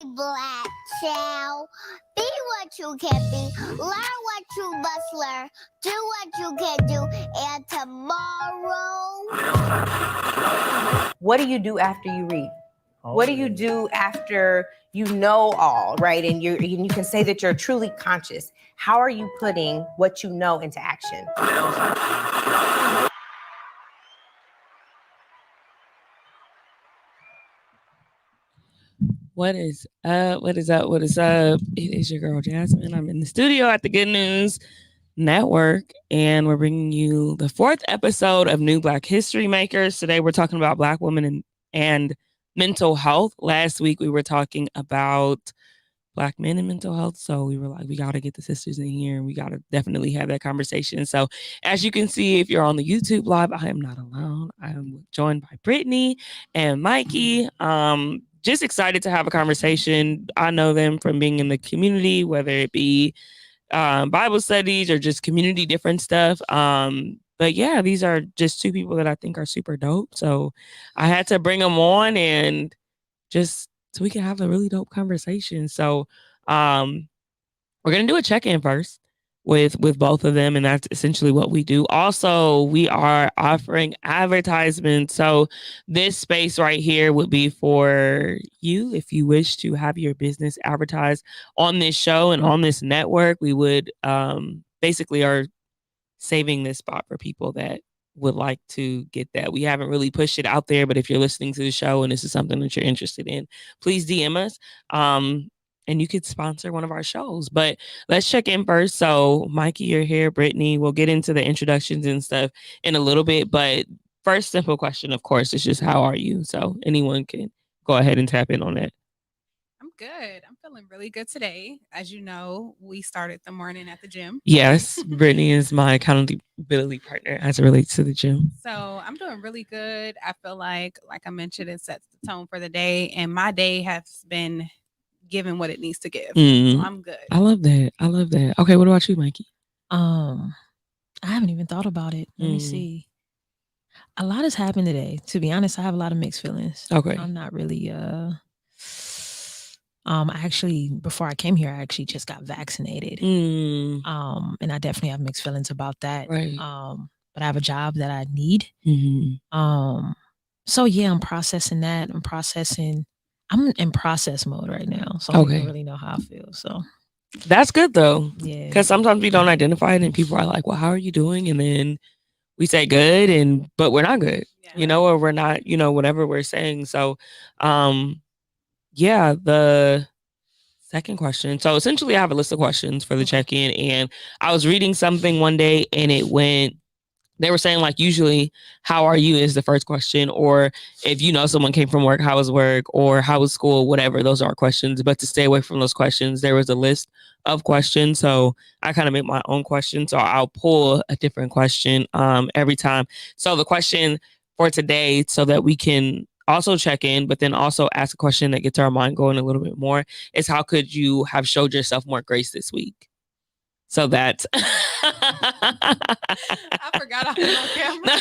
Black child. Be what you can be. Learn what you must learn. Do what you can do. And tomorrow. What do you do after you read? What do you do after you know all, right? And you can say that you're truly conscious. How are you putting what you know into action? What is up? What is up? What is up? It is your girl Jasmine. I'm in the studio at the Good News Network, and we're bringing you the 4th episode of New Black History Makers. Today, we're talking about Black women and mental health. Last week, we were talking about Black men and mental health. So we were like, we got to get the sisters in here and we got to definitely have that conversation. So as you can see, if you're on the YouTube live, I am not alone. I am joined by Brittany and Mikey. Just excited to have a conversation. I know them from being in the community, whether it be Bible studies or just community different stuff. But yeah, these are just two people that I think are super dope. So I had to bring them on and just so we can have a really dope conversation. So we're gonna do a check-in first with both of them, and that's essentially what we do. Also, we are offering advertisements. So this space right here would be for you if you wish to have your business advertised on this show and on this network. We would basically are saving this spot for people that would like to get that. We haven't really pushed it out there, but if you're listening to the show and this is something that you're interested in, please DM us. And you could sponsor one of our shows. But let's check in first. So, Mikey, you're here. Brittany, we'll get into the introductions and stuff in a little bit. But first, simple question, of course, is just how are you? So, anyone can go ahead and tap in on that. I'm good. I'm feeling really good today. As you know, we started the morning at the gym. Yes, Brittany is my accountability partner as it relates to the gym. So I'm doing really good. I feel like I mentioned, it sets the tone for the day, and my day has been given what it needs to give. So I'm good. I love that. I love that. Okay, what about you, Mikey? I haven't even thought about it. Let me see. A lot has happened today. To be honest, I have a lot of mixed feelings. Okay. I'm not really I actually, before I came here, I actually just got vaccinated. And I definitely have mixed feelings about that. Right. But I have a job that I need. So yeah, I'm processing that. I'm in process mode right now. So I don't even really know how I feel. So that's good though. Yeah. Because sometimes we don't identify it and people are like, well, how are you doing? And then we say good, but we're not good. Yeah. Or we're not, whatever we're saying. So yeah, the second question. So essentially I have a list of questions for the check-in, and I was reading something one day and they were saying usually how are you is the first question, or if someone came from work, how was work, or how was school, whatever, those are questions. But to stay away from those questions, there was a list of questions. So I kind of made my own question. So I'll pull a different question every time. So the question for today, so that we can also check in, but then also ask a question that gets our mind going a little bit more, is how could you have showed yourself more grace this week? So that's I forgot I was on camera.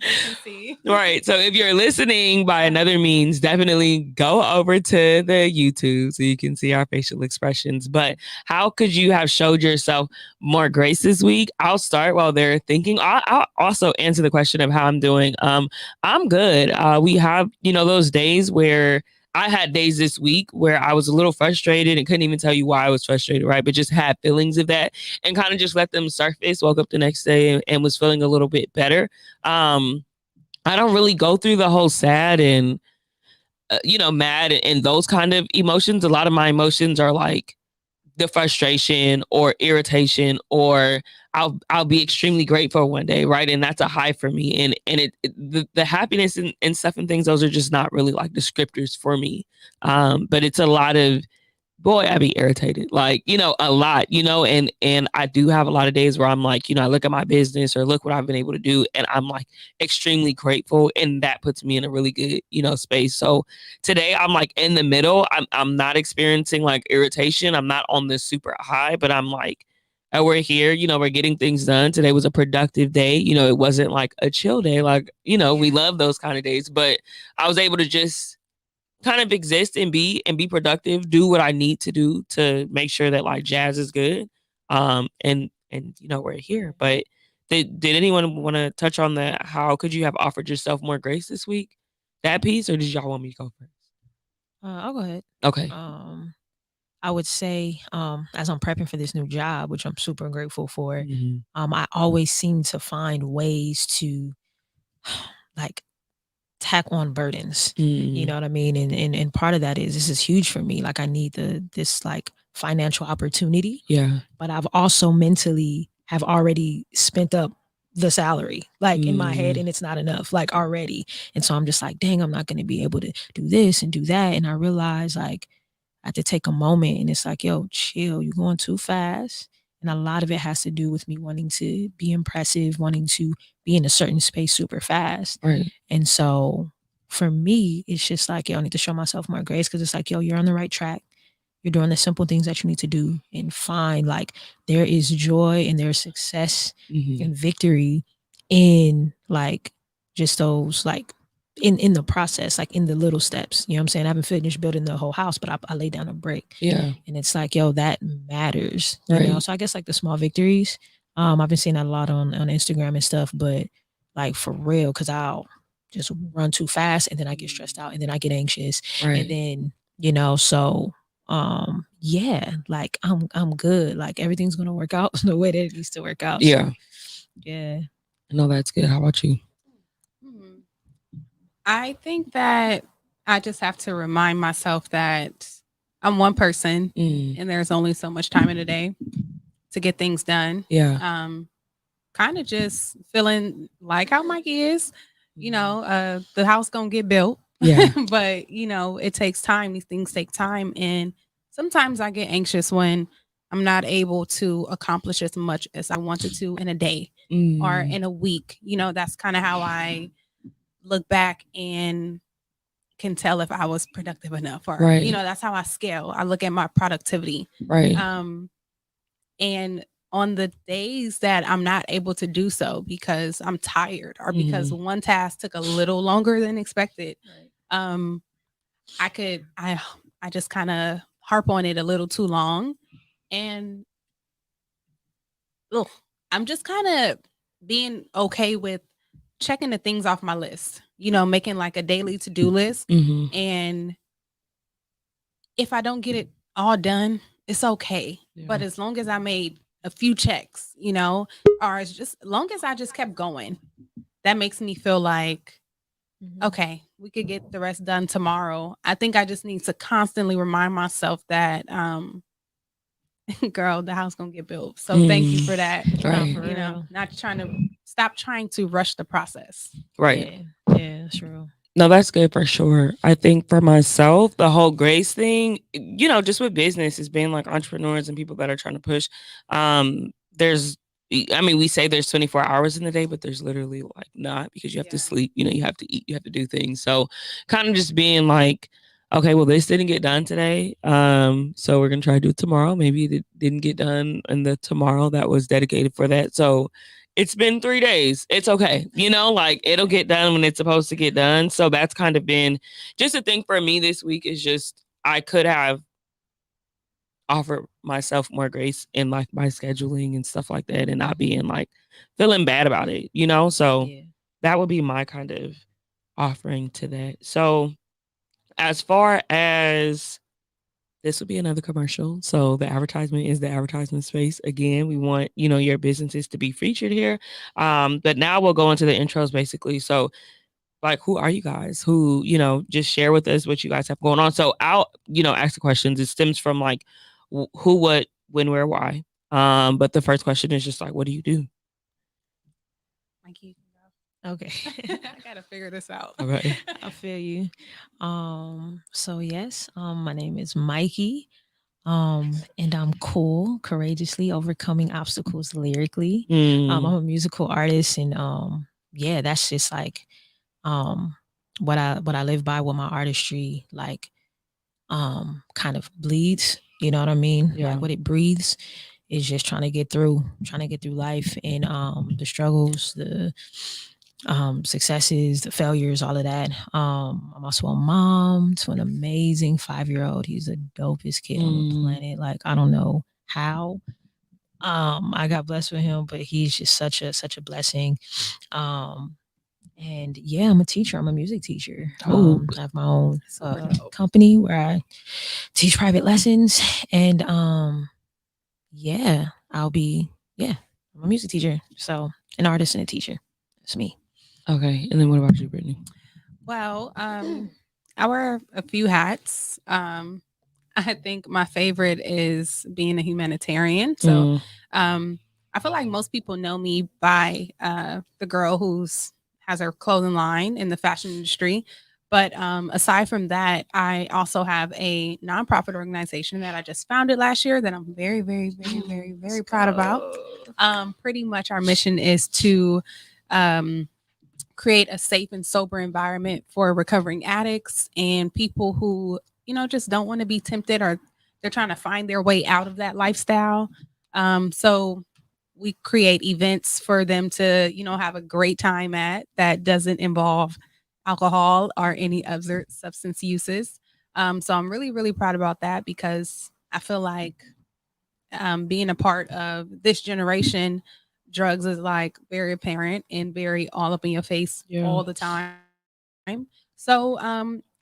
They can see. Right. So if you're listening by another means, definitely go over to the YouTube so you can see our facial expressions. But how could you have showed yourself more grace this week? I'll start while they're thinking. I'll also answer the question of how I'm doing. I'm good. We have, those days where I had days this week where I was a little frustrated and couldn't even tell you why I was frustrated, right? But just had feelings of that and kind of just let them surface. Woke up the next day and was feeling a little bit better. I don't really go through the whole sad and, mad and those kind of emotions. A lot of my emotions are like the frustration or irritation, or I'll be extremely grateful one day, right? And that's a high for me. And the happiness and stuff and things, those are just not really like descriptors for me. But it's a lot of, boy, I be irritated, a lot, and I do have a lot of days where I'm like, I look at my business or look what I've been able to do, and I'm like extremely grateful, and that puts me in a really good, space. So today I'm like in the middle. I'm not experiencing like irritation. I'm not on this super high, but I'm like, we're here, we're getting things done. Today was a productive day. It wasn't like a chill day. We love those kind of days, but I was able to just kind of exist and be productive, do what I need to do to make sure that like jazz is good. And we're here. But did anyone want to touch on that? How could you have offered yourself more grace this week? That piece, or did y'all want me to go first? I'll go ahead. Okay. I would say, as I'm prepping for this new job, which I'm super grateful for, Mhm. I always seem to find ways to like tack on burdens. You know what I mean? And part of that is this is huge for me. Like I need this like financial opportunity. Yeah. But I've also mentally have already spent up the salary like in my head, and it's not enough like already. And so I'm just like, dang, I'm not going to be able to do this and do that. And I realize like I have to take a moment, and it's like, yo, chill, you're going too fast. And a lot of it has to do with me wanting to be impressive, wanting to be in a certain space super fast. Right. And so for me, it's just like, yo, I need to show myself more grace, because it's like, yo, you're on the right track. You're doing the simple things that you need to do, and find like there is joy and there's success and victory in like just those like in the process, like in the little steps. You know what I'm saying? I haven't finished building the whole house, but I laid down a brick. Yeah. And it's like, yo, that matters. You know? So I guess like the small victories. I've been seeing that a lot on Instagram and stuff, but like for real, because I'll just run too fast and then I get stressed out and then I get anxious. Right. And then, so yeah, like I'm good. Like everything's gonna work out the way that it needs to work out. Yeah. So, yeah. No, that's good. How about you? I think that I just have to remind myself that I'm one person and there's only so much time in a day to get things done. Yeah. Kind of just feeling like how Mikey is, the house gonna get built. Yeah. But it takes time. These things take time. And sometimes I get anxious when I'm not able to accomplish as much as I wanted to in a day or in a week. That's kind of how I look back and can tell if I was productive enough, or Right. that's how I scale. I look at my productivity. Right. And on the days that I'm not able to do so because I'm tired or because one task took a little longer than expected, I just kind of harp on it a little too long, and I'm just kind of being okay with checking the things off my list, making like a daily to-do list. And if I don't get it all done, it's okay. Yeah. But as long as I made a few checks, or as long as I just kept going, that makes me feel like, okay, we could get the rest done tomorrow. I think I just need to constantly remind myself that, girl, the house gonna get built. So thank you for that. Right. Not trying to rush the process. Right. Yeah, true. No, that's good for sure. I think for myself, the whole grace thing, just with business is being like entrepreneurs and people that are trying to push. We say there's 24 hours in the day, but there's literally like not, because you have to sleep, you have to eat, you have to do things. So kind of just being like, okay, well, this didn't get done today. So we're going to try to do it tomorrow. Maybe it didn't get done in the tomorrow that was dedicated for that. So it's been 3 days. It's okay. Like it'll get done when it's supposed to get done. So that's kind of been just a thing for me this week, is just, I could have offered myself more grace in like my scheduling and stuff like that, and not being like feeling bad about it, So that would be my kind of offering to that. So as far as this would be another commercial. So the advertisement is the advertisement space. Again, we want, your businesses to be featured here. But now we'll go into the intros basically. So like, who are you guys? Who, just share with us what you guys have going on. So I'll, ask the questions. It stems from like who, what, when, where, why. But the first question is just like, what do you do? Mikey. Okay. I gotta figure this out. Okay. I feel you. So yes, my name is Mikey. And I'm courageously overcoming obstacles lyrically. I'm a musical artist, and yeah, that's just like what I live by, what my artistry like kind of bleeds. You know what I mean? Yeah. Like what it breathes is just trying to get through life, and the struggles, the successes, the failures, all of that. I'm also a mom to an amazing 5-year-old. He's the dopest kid on the planet. Like, I don't know how I got blessed with him, but he's just such a blessing. And yeah, I'm a teacher. I'm a music teacher. I have my own company where I teach private lessons, and yeah, I'm a music teacher. So an artist and a teacher. That's me. Okay, and then what about you, Brittany? Well, I wear a few hats. I think my favorite is being a humanitarian. So I feel like most people know me by the girl who's has her clothing line in the fashion industry. But aside from that, I also have a nonprofit organization that I just founded last year that I'm very, very, very, very, very proud about. Pretty much our mission is to create a safe and sober environment for recovering addicts and people who, just don't want to be tempted, or they're trying to find their way out of that lifestyle. So we create events for them to, have a great time at that doesn't involve alcohol or any other substance uses. So I'm really, really proud about that because I feel like being a part of this generation, drugs is like very apparent and very all up in your face all the time. So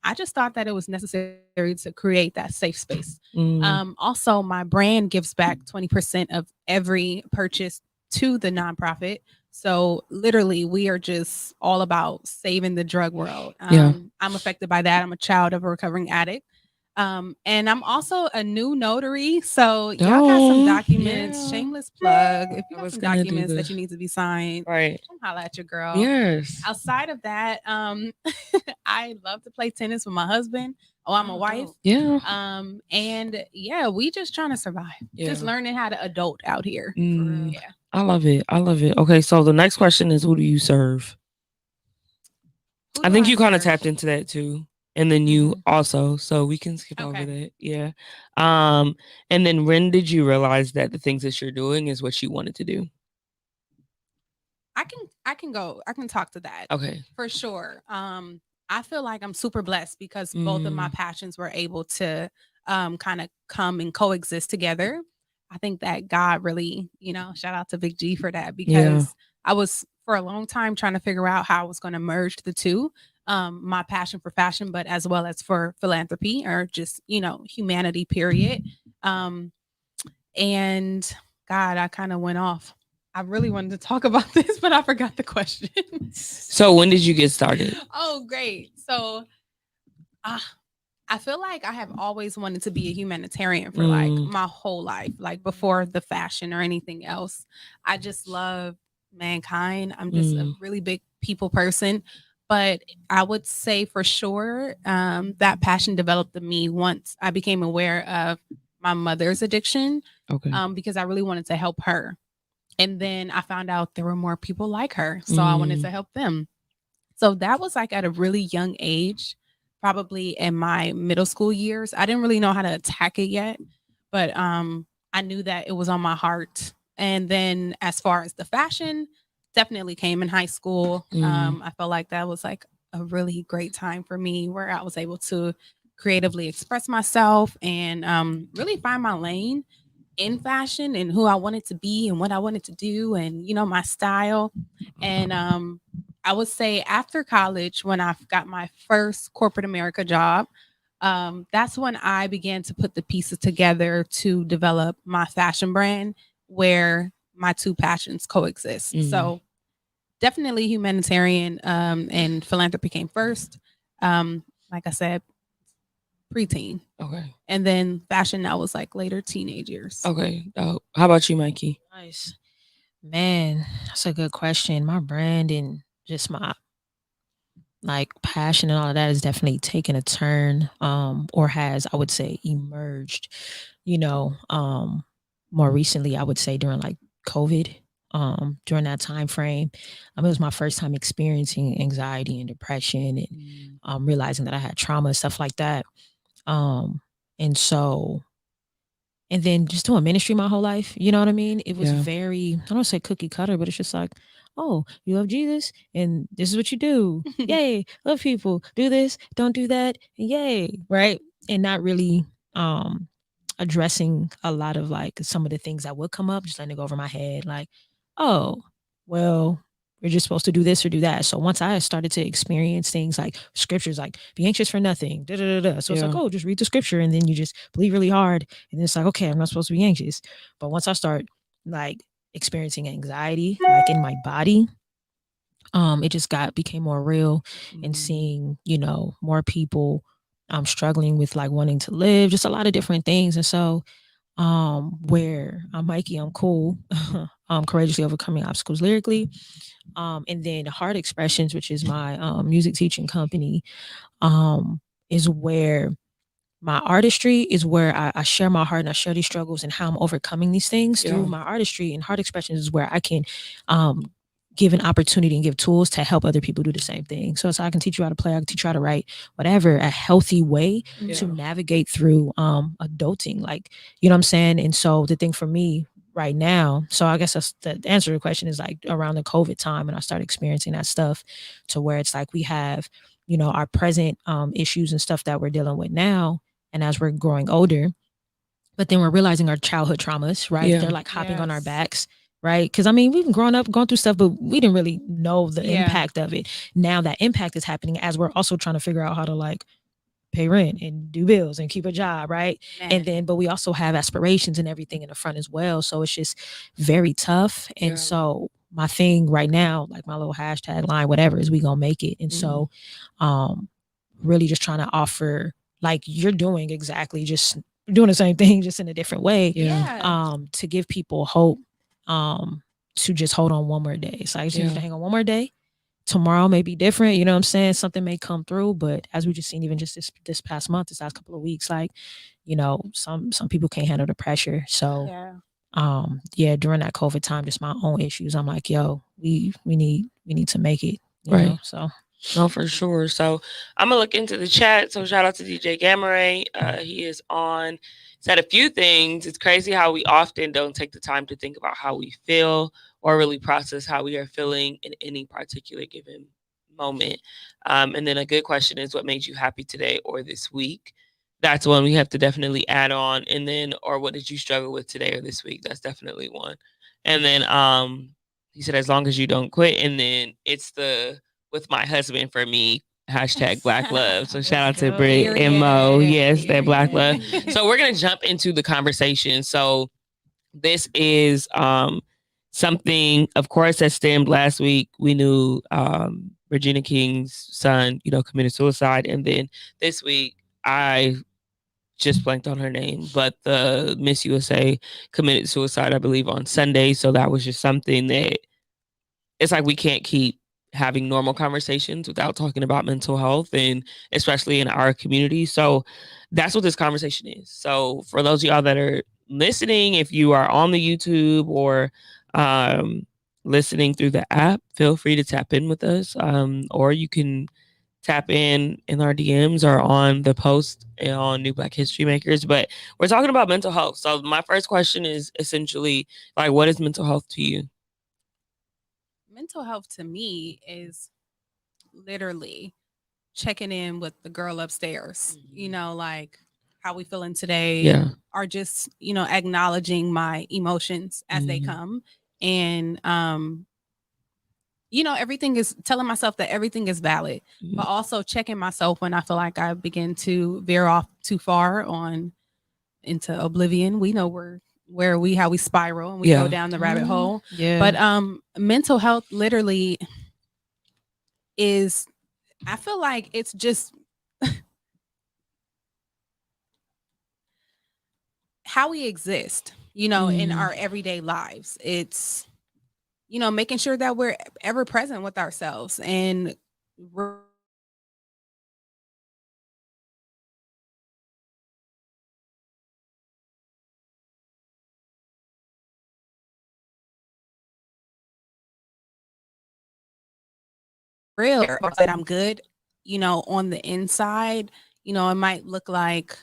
I just thought that it was necessary to create that safe space. Also, my brand gives back 20% of every purchase to the nonprofit. So literally, we are just all about saving the drug world. I'm affected by that. I'm a child of a recovering addict. And I'm also a new notary. So y'all got some documents, shameless plug. If you got some documents that you need to be signed, right, come holla at your girl. Yes. Outside of that, I love to play tennis with my husband. Oh, I'm a wife. Yeah. And yeah, we just trying to survive. Just learning how to adult out here. Yeah. I love it. I love it. Okay, so the next question is, who do you serve? I think you kind of tapped into that too. And then you also, so we can skip over that. Yeah. And then when did you realize that the things that you're doing is what you wanted to do? I can talk to that. Okay. For sure. I feel like I'm super blessed because both of my passions were able to kind of come and coexist together. I think that God really, shout out to Big G for that because I was for a long time trying to figure out how I was going to merge the two. My passion for fashion, but as well as for philanthropy or just, humanity, period. And God, I kind of went off. I really wanted to talk about this, but I forgot the question. So when did you get started? Oh, great. So I feel like I have always wanted to be a humanitarian for like my whole life, like before the fashion or anything else. I just love mankind. I'm just a really big people person. But I would say for sure that passion developed in me once I became aware of my mother's addiction. Okay. Because I really wanted to help her. And then I found out there were more people like her. So I wanted to help them. So that was like at a really young age, probably in my middle school years. I didn't really know how to attack it yet, but I knew that it was on my heart. And then as far as the fashion, definitely came in high school. I felt like that was like a really great time for me where I was able to creatively express myself and really find my lane in fashion and who I wanted to be and what I wanted to do and my style. And I would say after college when I got my first corporate America job, that's when I began to put the pieces together to develop my fashion brand where my two passions coexist. So definitely humanitarian and philanthropy came first. Like I said, preteen. Okay. And then fashion now was like later teenage years. Okay. How about you, Mikey? Nice. Man, that's a good question. My brand and just my like passion and all of that has definitely taken a turn, or has, I would say, emerged, more recently, I would say during like COVID, during that time frame. It was my first time experiencing anxiety and depression and realizing that I had trauma and stuff like that. And so, and then just doing ministry my whole life, you know what I mean? It was very, I don't say cookie cutter, but it's just like, oh, you love Jesus and this is what you do. Yay. Love people. Do this. Don't do that. Yay. Right. And not really addressing a lot of like some of the things that would come up, just letting it go over my head. Like, oh, well, we're just supposed to do this or do that. So once I started to experience things like scriptures, like be anxious for nothing, da da da da. So it's like, oh, just read the scripture and then you just believe really hard. And it's like, okay, I'm not supposed to be anxious. But once I start like experiencing anxiety, like in my body, it just became more real and seeing, more people struggling with like wanting to live, just a lot of different things. And so where I'm Mikey, I'm cool, courageously overcoming obstacles lyrically. And then Heart Expressions, which is my music teaching company, is where my artistry is where I share my heart and I share these struggles and how I'm overcoming these things through my artistry. And Heart Expressions is where I can give an opportunity and give tools to help other people do the same thing. So I can teach you how to play, I can teach you how to write, whatever, a healthy way to navigate through adulting. Like, you know what I'm saying? And so the thing for me right now, so I guess that's the answer to the question is like around the COVID time, and I started experiencing that stuff to where it's like we have, our present issues and stuff that we're dealing with now. And as we're growing older, but then we're realizing our childhood traumas, right? They're like hopping on our backs, right? Because I mean, we've grown up, gone through stuff, but we didn't really know the impact of it. Now that impact is happening as we're also trying to figure out how to like pay rent and do bills and keep a job, right? And then, but we also have aspirations and everything in the front as well. So it's just very tough. And so my thing right now, like my little hashtag line, whatever, is we gonna make it. And so really just trying to offer, like you're doing exactly, just doing the same thing, just in a different way. To give people hope, to just hold on one more day. So I just need to hang on one more day. Tomorrow may be different, you know what I'm saying? Something may come through, but as we just seen, even just this past month, this last couple of weeks, like, some people can't handle the pressure. So during that COVID time, just my own issues, I'm like, yo, we need to make it, you know? So no, for sure. So I'm gonna look into the chat. So shout out to DJ Gamma Ray. He is on. Said a few things. It's crazy how we often don't take the time to think about how we feel or really process how we are feeling in any particular given moment. And then a good question is, what made you happy today or this week? That's one we have to definitely add on. And then, or what did you struggle with today or this week? That's definitely one. And then he said, as long as you don't quit. And then it's the with my husband for me, hashtag Black Love. So shout out to Britt and Mo. Yes, that Black Love. So we're gonna jump into the conversation. So this is something, of course, that stemmed last week. We knew Regina King's son, committed suicide. And then this week, I just blanked on her name, but the Miss USA committed suicide, I believe, on Sunday. So that was just something that it's like we can't keep having normal conversations without talking about mental health, and especially in our community. So that's what this conversation is. So for those of y'all that are listening, if you are on the YouTube or listening through the app, feel free to tap in with us, or you can tap in our DMs or on the post on New Black History Makers. But we're talking about mental health. So my first question is essentially, like, what is mental health to you? Mental health to me is literally checking in with the girl upstairs, like how we feeling today, or just, acknowledging my emotions as they come. And, everything is telling myself that everything is valid, but also checking myself when I feel like I begin to veer off too far into oblivion. We know how we spiral and we go down the rabbit hole. But mental health literally is, I feel like it's just how we exist, in our everyday lives. It's, making sure that we're ever present with ourselves and real that I'm good, on the inside. It might look like,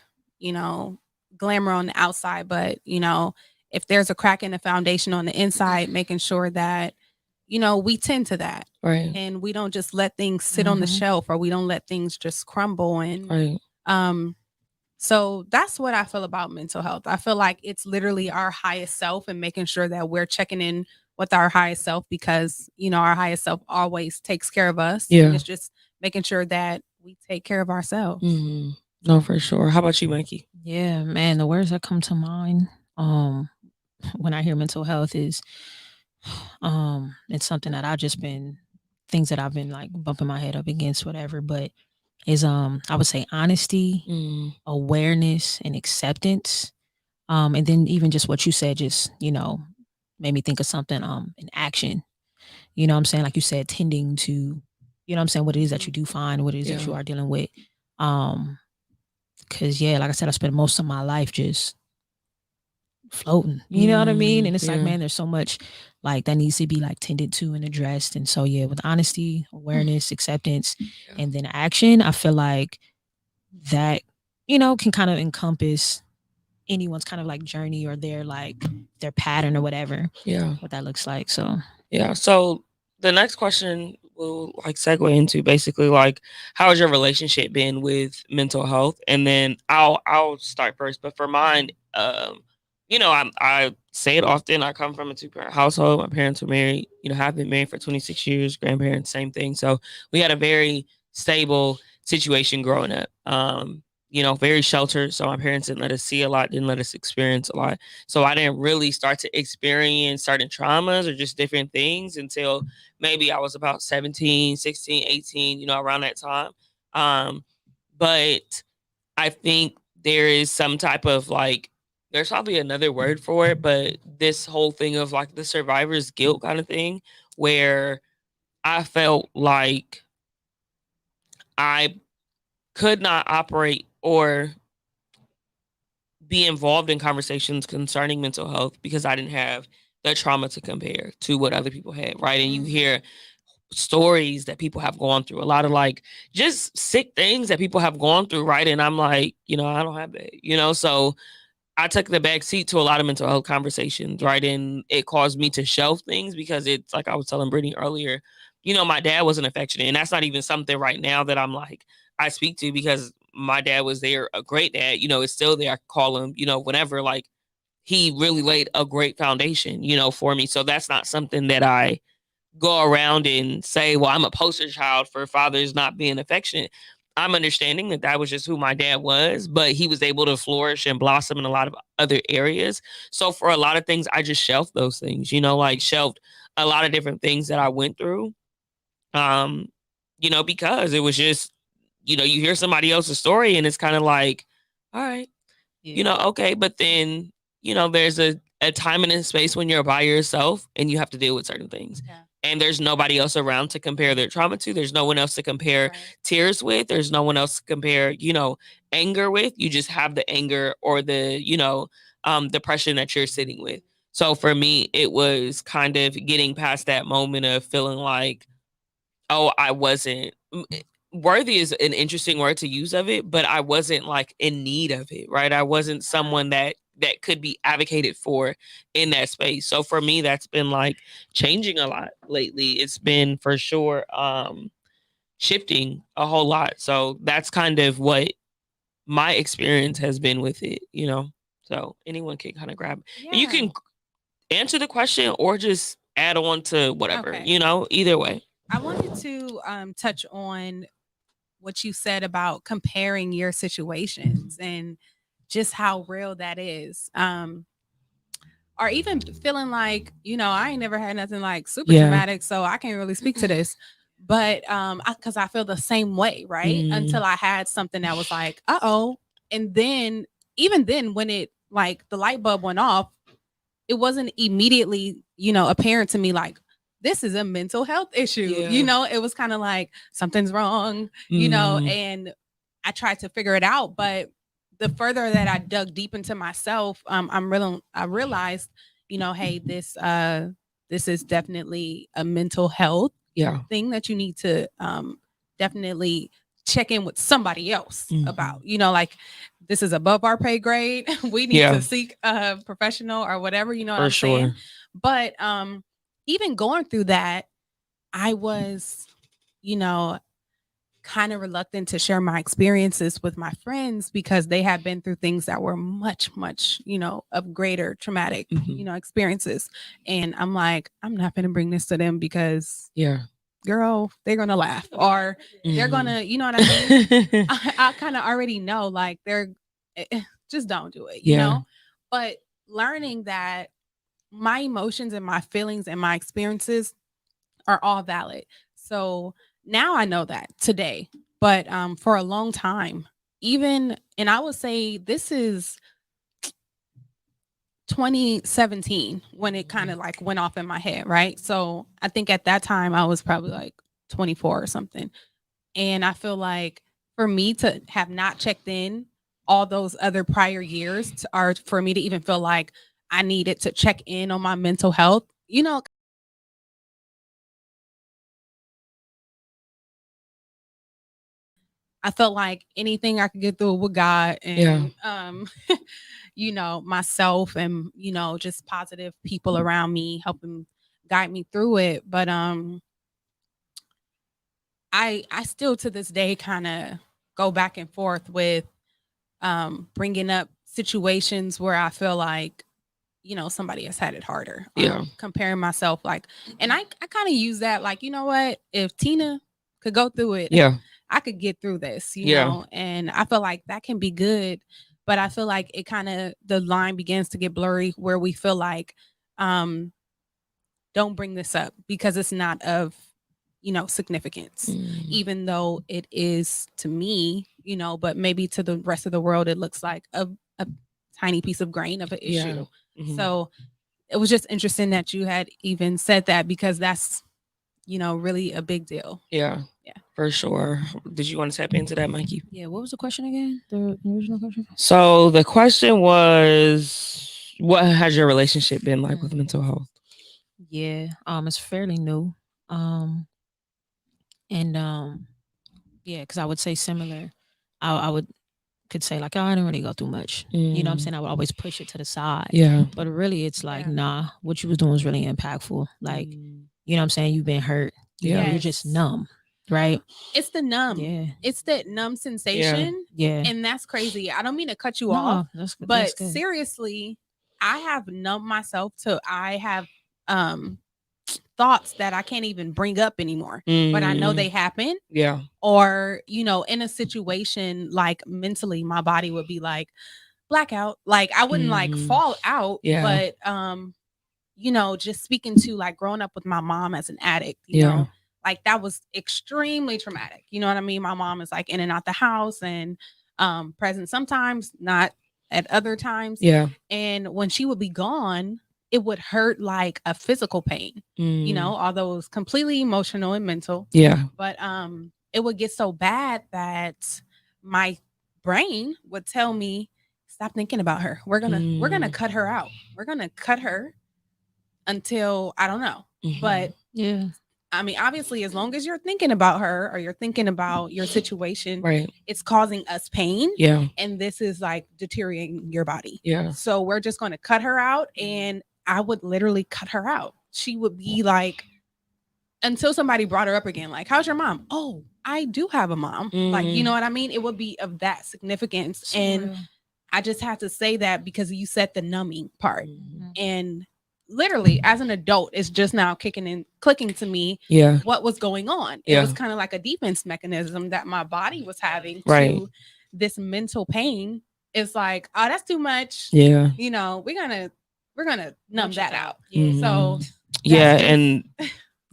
glamour on the outside, but if there's a crack in the foundation on the inside, making sure that we tend to that. Right. And we don't just let things sit on the shelf, or we don't let things just crumble. And so that's what I feel about mental health. I feel like it's literally our highest self, and making sure that we're checking in with our highest self, because, our highest self always takes care of us. Yeah. And it's just making sure that we take care of ourselves. No, for sure. How about you, Mikey? Yeah, man, the words that come to mind when I hear mental health is it's something that things that I've been like bumping my head up against, whatever, but is I would say honesty, awareness, and acceptance. And then even just what you said just, made me think of something in action. You know what I'm saying? Like you said, tending to, you know what I'm saying, what it is that you do find, what it is that you are dealing with. Cause like I said, I spent most of my life just floating. You know what I mean? And it's like, man, there's so much like that needs to be like tended to and addressed. And so with honesty, awareness, acceptance, and then action, I feel like that, can kind of encompass anyone's kind of like journey or their pattern or whatever. Yeah. What that looks like. So So the next question will like segue into basically like, how has your relationship been with mental health? And then I'll start first. But for mine, I say it often. I come from a 2-parent household. My parents were married. Have been married for 26 years. Grandparents, same thing. So we had a very stable situation growing up. Very sheltered. So my parents didn't let us see a lot, didn't let us experience a lot. So I didn't really start to experience certain traumas or just different things until maybe I was about 17, 16, 18, around that time. But I think there is some type of like, there's probably another word for it, but this whole thing of like the survivor's guilt kind of thing, where I felt like I could not operate or be involved in conversations concerning mental health because I didn't have the trauma to compare to what other people had, right? And you hear stories that people have gone through, a lot of like just sick things that people have gone through, right? And I'm like, I don't have that, so I took the back seat to a lot of mental health conversations, right? And it caused me to shelve things because it's like I was telling Brittany earlier, my dad wasn't affectionate. And that's not even something right now that I'm like, I speak to because my dad was there, a great dad, it's still there. I call him, whenever, like he really laid a great foundation, for me. So that's not something that I go around and say, well, I'm a poster child for fathers not being affectionate. I'm understanding that that was just who my dad was, but he was able to flourish and blossom in a lot of other areas. So for a lot of things, I just shelved those things, like shelved a lot of different things that I went through. Because it was just, you hear somebody else's story and it's kind of like, all right, okay. But then, there's a time and a space when you're by yourself and you have to deal with certain things. Yeah. And there's nobody else around to compare their trauma to. There's no one else to compare tears with. There's no one else to compare, anger with. You just have the anger or the, depression that you're sitting with. So for me, it was kind of getting past that moment of feeling like, oh, I wasn't worthy is an interesting word to use of it, but I wasn't like in need of it, right? I wasn't someone that could be advocated for in that space. So for me, that's been like changing a lot lately. It's been for sure shifting a whole lot. So that's kind of what my experience has been with it, So anyone can kind of grab. Yeah. And you can answer the question or just add on to whatever, either way. I wanted to touch on what you said about comparing your situations and just how real that is. Or even feeling like, I ain't never had nothing like super dramatic, so I can't really speak to this. But because I feel the same way, right? Until I had something that was like, uh-oh. And then, even then, when it like the light bulb went off, it wasn't immediately, apparent to me like, this is a mental health issue. Yeah. It was kind of like something's wrong, and I tried to figure it out. But the further that I dug deep into myself, I realized, hey, this is definitely a mental health thing that you need to definitely check in with somebody else about, like this is above our pay grade. We need to seek a professional or whatever, what I'm saying. But even going through that, I was, you know, kind of reluctant to share my experiences with my friends because they had been through things that were much, much, of greater traumatic, experiences. And I'm like, I'm not going to bring this to them because, girl, they're going to laugh or they're going to, you know what I mean? I kind of already know, like, just don't do it, you know? But learning that my emotions and my feelings and my experiences are all valid. So now I know that today, but for a long time, and I would say this is 2017 when it kind of like went off in my head, right? So I think at that time I was probably like 24 or something. And I feel like for me to have not checked in all those other prior years, or for me to even feel like I needed to check in on my mental health, I felt like anything I could get through with God and myself and just positive people around me helping guide me through it. But I still to this day kind of go back and forth with bringing up situations where I feel like somebody has had it harder. Comparing myself and I kind of use that like, you know what, if Tina could go through it, I could get through this, you know, and I feel like that can be good. But I feel like it kind of, the line begins to get blurry where we feel like, don't bring this up because it's not of, significance, even though it is to me, but maybe to the rest of the world, it looks like a tiny piece of grain of an issue. So it was just interesting that you had even said that because that's, really a big deal. Yeah, for sure. Did you want to tap into that, Mikey? Yeah. What was the question again? The original question. So the question was, what has your relationship been like with mental health? Yeah. It's fairly new. And yeah, because I would say similar. I could say like, oh, I didn't really go through much. You know what I'm saying? I would always push it to the side. Yeah. But really it's like, nah, what you was doing was really impactful. Like, you know what I'm saying? You've been hurt. You're just numb. Right. It's the numb. Yeah. It's that numb sensation. Yeah. And that's crazy. I don't mean to cut you off. But seriously, I have numbed myself to I have thoughts that I can't even bring up anymore. But I know they happen. Yeah. Or, in a situation like mentally, my body would be like blackout. Like I wouldn't like fall out. Yeah. But just speaking to like growing up with my mom as an addict, you know, like that was extremely traumatic. You know what I mean? My mom is like in and out the house and present sometimes, not at other times. Yeah. And when she would be gone, it would hurt like a physical pain, although it was completely emotional and mental. Yeah. But it would get so bad that my brain would tell me, stop thinking about her. We're gonna cut her out. We're gonna cut her until I don't know. But yeah. I mean, obviously, as long as you're thinking about her or you're thinking about your situation, right, it's causing us pain. Yeah. And this is like deteriorating your body. Yeah. So we're just going to cut her out. And I would literally cut her out. She would be like, until somebody brought her up again, like, how's your mom? Oh, I do have a mom. Like, you know what I mean? It would be of that significance. And I just have to say that because you said the numbing part. And literally as an adult, it's just now clicking to me what was going on. It was kind of like a defense mechanism that my body was having to this mental pain. It's like, oh, that's too much. Yeah. We're gonna numb that out. So and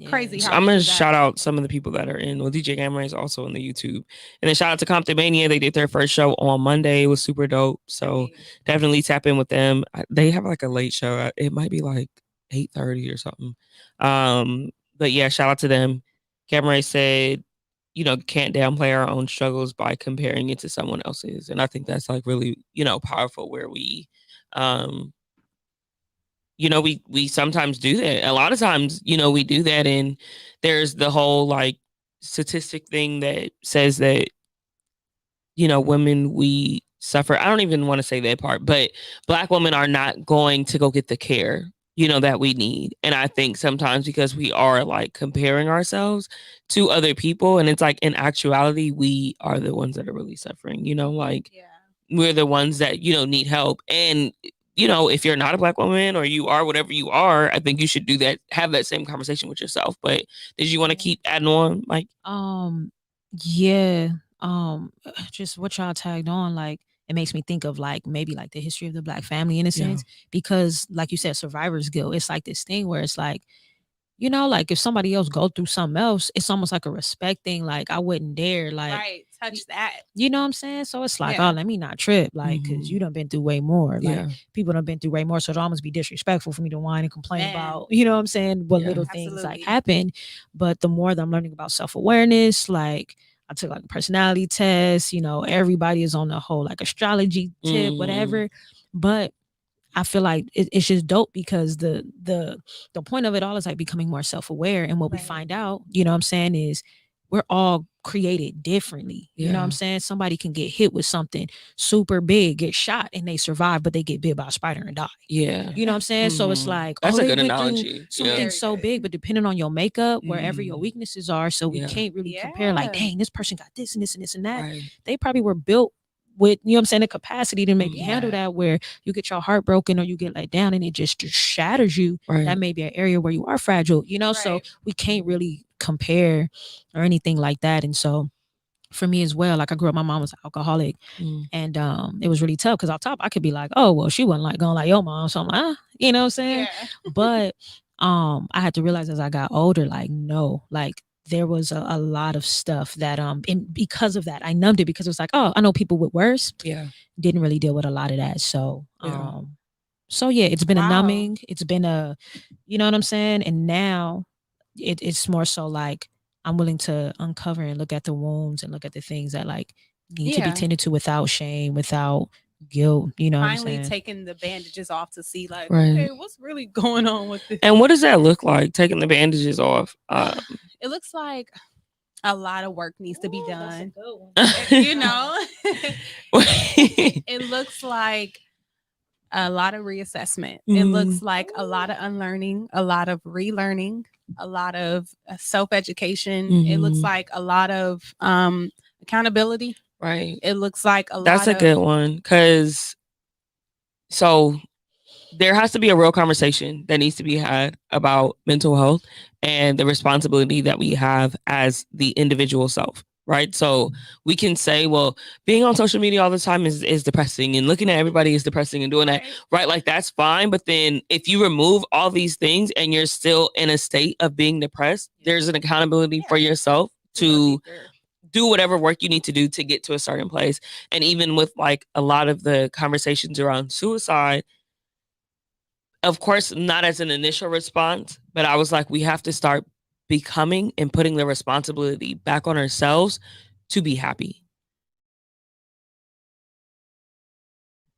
crazy. So I'm gonna shout out some of the people that are in. Well, DJ Gamma is also in the YouTube, and then shout out to Compton Mania. They did their first show on Monday. It was super dope. So definitely tap in with them. They have like a late show. It might be like 8:30 or something. But yeah, shout out to them. Gamma said, can't downplay our own struggles by comparing it to someone else's, and I think that's like really powerful. Where we we sometimes do that. A lot of times, we do that. And there's the whole like statistic thing that says that, women, we suffer. I don't even want to say that part, but Black women are not going to go get the care that we need. And I think sometimes because we are like comparing ourselves to other people, and it's like in actuality, we are the ones that are really suffering, like we're the ones that, need help. And, if you're not a Black woman or you are whatever you are, I think you should do that, have that same conversation with yourself. But did you want to keep adding on? Like, yeah. Just what y'all tagged on, like, it makes me think of like maybe like the history of the Black family in a sense, because like you said, survivor's guilt. It's like this thing where it's like, like if somebody else go through something else, it's almost like a respect thing. Like I wouldn't dare like touch that. You know what I'm saying? So it's like, oh, let me not trip, like, because you done been through way more. Like people done been through way more. So it almost be disrespectful for me to whine and complain about, you know what I'm saying, what little things like happen. But the more that I'm learning about self-awareness, like I took like a personality test, everybody is on the whole like astrology tip, whatever. But I feel like it's just dope because the point of it all is like becoming more self-aware. And what we find out, you know what I'm saying, is we're all created differently. You know what I'm saying? Somebody can get hit with something super big, get shot, and they survive, but they get bit by a spider and die. Yeah. You know what I'm saying? So it's like, that's a they good went analogy. through something so big, but depending on your makeup, wherever your weaknesses are, so we can't really compare like, dang, this person got this and this and this and that. They probably were built with, you know what I'm saying, the capacity to maybe handle that, where you get your heart broken or you get let down and it just shatters you. That may be an area where you are fragile, so we can't really compare or anything like that. And so for me as well, like I grew up, my mom was an alcoholic, and it was really tough because on top I could be like, oh well, she wasn't like going like your mom, so I'm like, you know what I'm saying? But I had to realize as I got older, like, no, like there was a lot of stuff that and because of that I numbed it, because it was like, oh, I know people with worse didn't really deal with a lot of that. So so yeah, it's been a numbing, it's been a, you know what I'm saying? And now it's more so like I'm willing to uncover and look at the wounds and look at the things that like need to be tended to without shame, without guilt, you know what I'm Finally saying? taking the bandages off to see like, okay, what's really going on with this? And what does that look like, taking the bandages off? It looks like a lot of work needs to be done. It looks like a lot of reassessment. It looks like a lot of unlearning, a lot of relearning, a lot of self-education. It looks like a lot of accountability. Right. It looks like That's a good one, because so there has to be a real conversation that needs to be had about mental health and the responsibility that we have as the individual self. Right. So we can say, well, being on social media all the time is depressing, and looking at everybody is depressing, and doing that. Right. Like that's fine. But then if you remove all these things and you're still in a state of being depressed, there's an accountability for yourself to do whatever work you need to do to get to a certain place. And even with like a lot of the conversations around suicide, of course, not as an initial response, but I was like, we have to start becoming and putting the responsibility back on ourselves to be happy,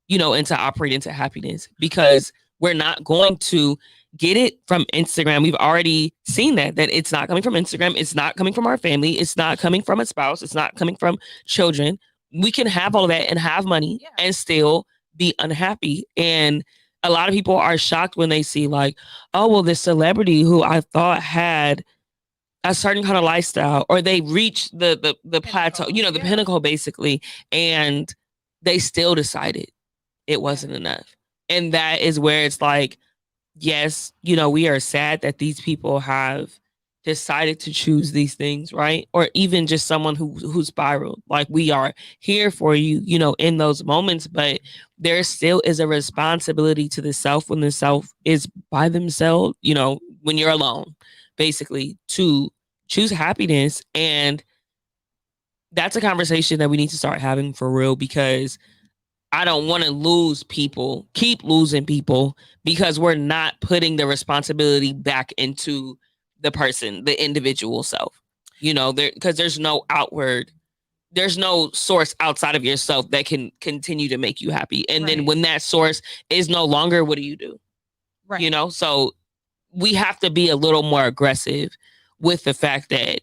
and to operate into happiness, because we're not going to get it from Instagram. We've already seen that it's not coming from Instagram. It's not coming from our family. It's not coming from a spouse. It's not coming from children. We can have all of that and have money and still be unhappy. And a lot of people are shocked when they see like, oh, well, this celebrity who I thought had a certain kind of lifestyle, or they reach the plateau, the pinnacle basically, and they still decided it wasn't enough. And that is where it's like, yes, we are sad that these people have decided to choose these things, right? Or even just someone who spiraled. Like, we are here for you, in those moments, but there still is a responsibility to the self when the self is by themselves, when you're alone, basically, to choose happiness. And that's a conversation that we need to start having for real, because I don't want to keep losing people, because we're not putting the responsibility back into the person, the individual self, because there's no source outside of yourself that can continue to make you happy. And then when that source is no longer, what do you do? Right. So we have to be a little more aggressive with the fact that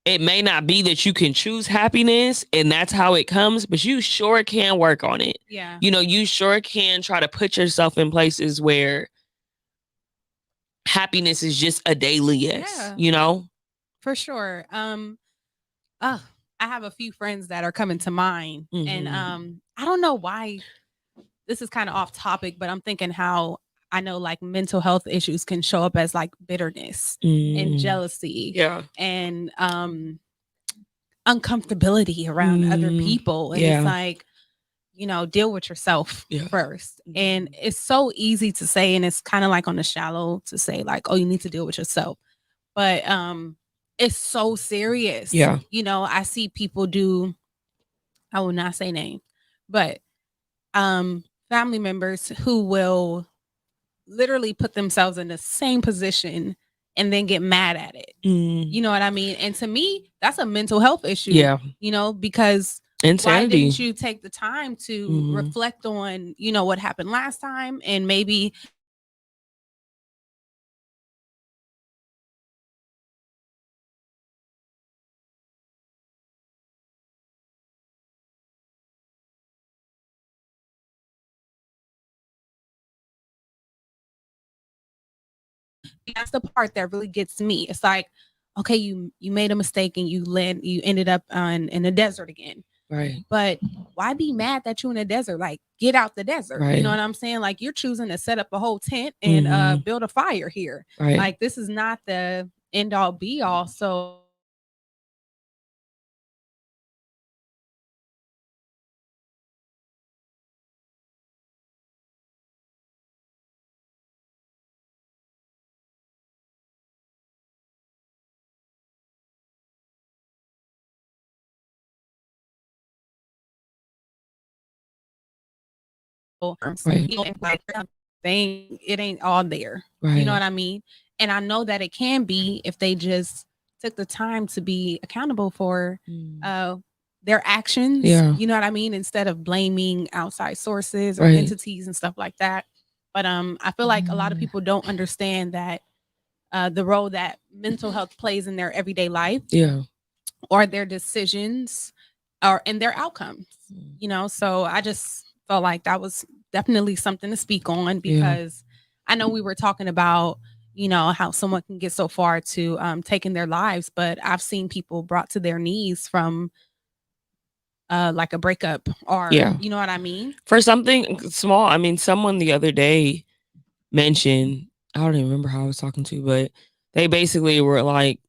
it may not be that you can choose happiness and that's how it comes, but you sure can work on it. Yeah. You sure can try to put yourself in places where happiness is just a daily yes, Yeah. you know? For sure. I have a few friends that are coming to mind, and I don't know why this is kind of off topic, but I'm thinking how I know like mental health issues can show up as like bitterness and jealousy, and uncomfortability around other people, and it's like, you know, deal with yourself first. And it's so easy to say, and it's kind of like on the shallow to say like, oh, you need to deal with yourself, but it's so serious. You know, I see people do, I will not say names, but family members who will literally put themselves in the same position and then get mad at it. You know what I mean? And to me, that's a mental health issue. You know, because Insanity. why didn't you take the time to reflect on, you know, what happened last time, and maybe that's the part that really gets me. It's like, okay, you made a mistake and you ended up in a desert again. Right. But why be mad that you're in a desert? Like, get out the desert. Right. You know what I'm saying? Like, you're choosing to set up a whole tent and build a fire here. Right. Like, this is not the end all be all. So Right. you know, like, it ain't all there. Right. You know what I mean? And I know that it can be if they just took the time to be accountable for their actions. Yeah. You know what I mean? Instead of blaming outside sources or Right. entities and stuff like that. But I feel like a lot of people don't understand that the role that mental health plays in their everyday life. Yeah. Or their decisions or in their outcomes. You know, so I just felt like that was definitely something to speak on, because I know we were talking about, you know, how someone can get so far to taking their lives, but I've seen people brought to their knees from like a breakup, or you know what I mean? For something small. I mean, someone the other day mentioned, I don't even remember how I was talking to, but they basically were like,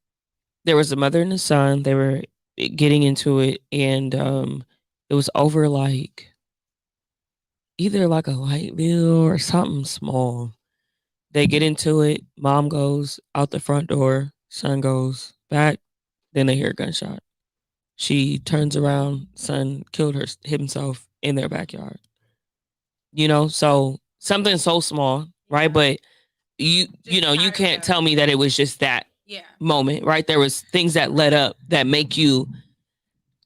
there was a mother and a son. They were getting into it, and it was over like either like a light bill or something small. They get into it. Mom goes out the front door. Son goes back. Then they hear a gunshot. She turns around. Son killed himself in their backyard. You know, so something so small, right? But you know, you can't tell me that it was just that moment, right? There was things that led up that make you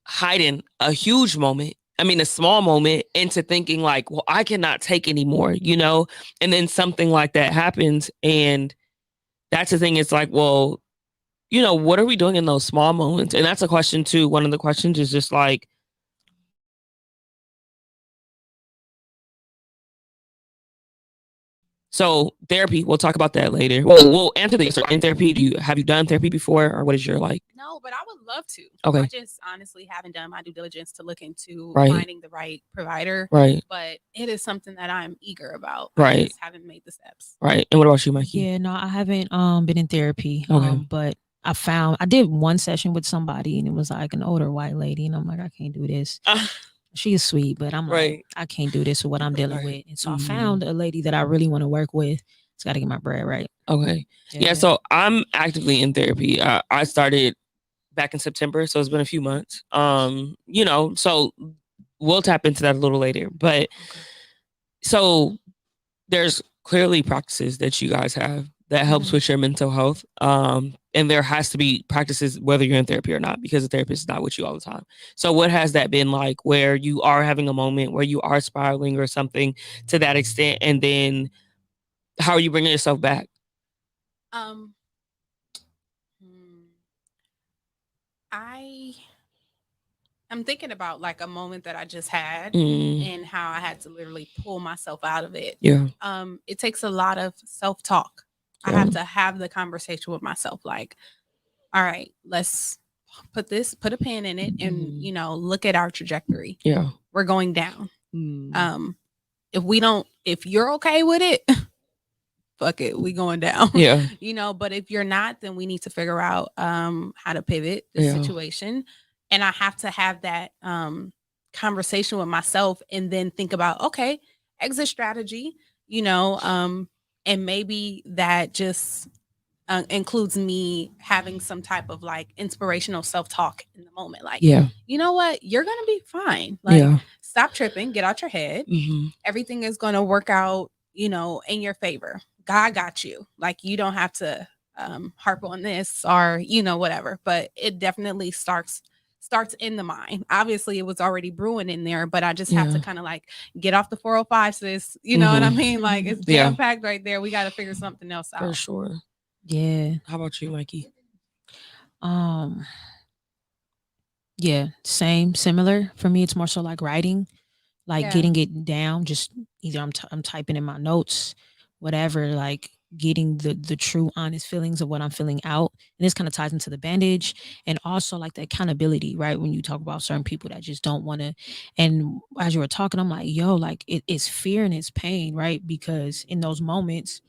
hiding a huge moment. I mean, a small moment into thinking like, well, I cannot take anymore, you know? And then something like that happens. And that's the thing. It's like, well, you know, what are we doing in those small moments? And that's a question too. One of the questions is just like, so therapy, we'll talk about that later. Well, we'll answer this. In therapy, have you done therapy before, or what is your like? No, but I would love to. Okay. I just honestly haven't done my due diligence to look into finding the right provider. Right. But it is something that I'm eager about. Right. I just haven't made the steps. Right. And what about you, Mikey? Yeah, no, I haven't been in therapy. Okay. But I did one session with somebody, and it was like an older white lady, and I'm like, I can't do this. She is sweet, but I'm like, I can't do this with what I'm dealing with. And so I found a lady that I really want to work with. It's got to get my bread right. Okay. Yeah. So I'm actively in therapy. I started back in September, so it's been a few months. You know, so we'll tap into that a little later. But so there's clearly practices that you guys have that helps with your mental health. And there has to be practices whether you're in therapy or not, because a therapist is not with you all the time. So what has that been like, where you are having a moment where you are spiraling or something to that extent, and then how are you bringing yourself back? I'm thinking about like a moment that I just had and how I had to literally pull myself out of it. Yeah. It takes a lot of self-talk. I have to have the conversation with myself. Like, all right, let's put a pin in it and, you know, look at our trajectory. Yeah. We're going down. If you're okay with it, fuck it, we going down. Yeah. You know, but if you're not, then we need to figure out how to pivot the situation. And I have to have that conversation with myself and then think about, okay, exit strategy, you know, and maybe that just includes me having some type of like inspirational self-talk in the moment. Like, you know what? You're going to be fine. Like, stop tripping, get out your head. Everything is going to work out, you know, in your favor. God got you. Like, you don't have to harp on this or, you know, whatever, but it definitely starts in the mind. Obviously it was already brewing in there, but I just have to kind of like get off the 405, sis. You know what I mean? Like, it's jam packed right there. We got to figure something else out. For sure. Yeah. How about you, Mikey? Yeah, similar. For me, it's more so like writing, like getting it down. Just either I'm typing in my notes, whatever, like getting the true honest feelings of what I'm feeling out. And this kind of ties into the bandage and also like the accountability, right? When you talk about certain people that just don't want to, and as you were talking, I'm like, yo, like it's fear and it's pain, right? Because in those moments,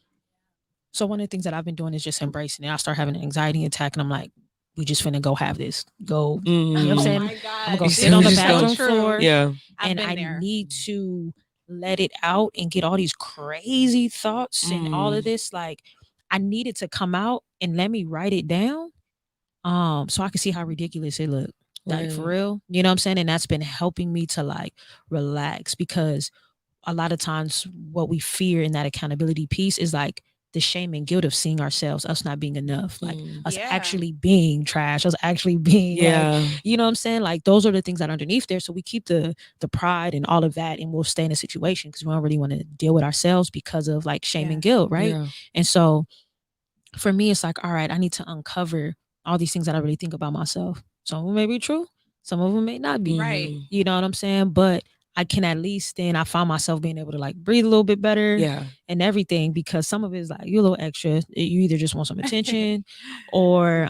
so one of the things that I've been doing is just embracing it. I start having an anxiety attack and I'm like, we just finna go have this. Go. You know what I'm saying? My God. I'm gonna go sit on the bathroom floor. Yeah. And I need to let it out and get all these crazy thoughts and all of this. Like, I needed to come out and let me write it down. So I can see how ridiculous it looked. Like, for real. You know what I'm saying? And that's been helping me to like relax, because a lot of times what we fear in that accountability piece is like the shame and guilt of seeing ourselves, us not being enough, like us actually being trash, us actually being like, you know what I'm saying? Like, those are the things that are underneath there. So we keep the pride and all of that, and we'll stay in a situation because we don't really want to deal with ourselves because of like shame and guilt, right? And so for me, it's like, all right, I need to uncover all these things that I really think about myself. Some of them may be true, some of them may not be. Right. You know what I'm saying? But I can at least then I found myself being able to like breathe a little bit better and everything, because some of it is like you're a little extra. You either just want some attention or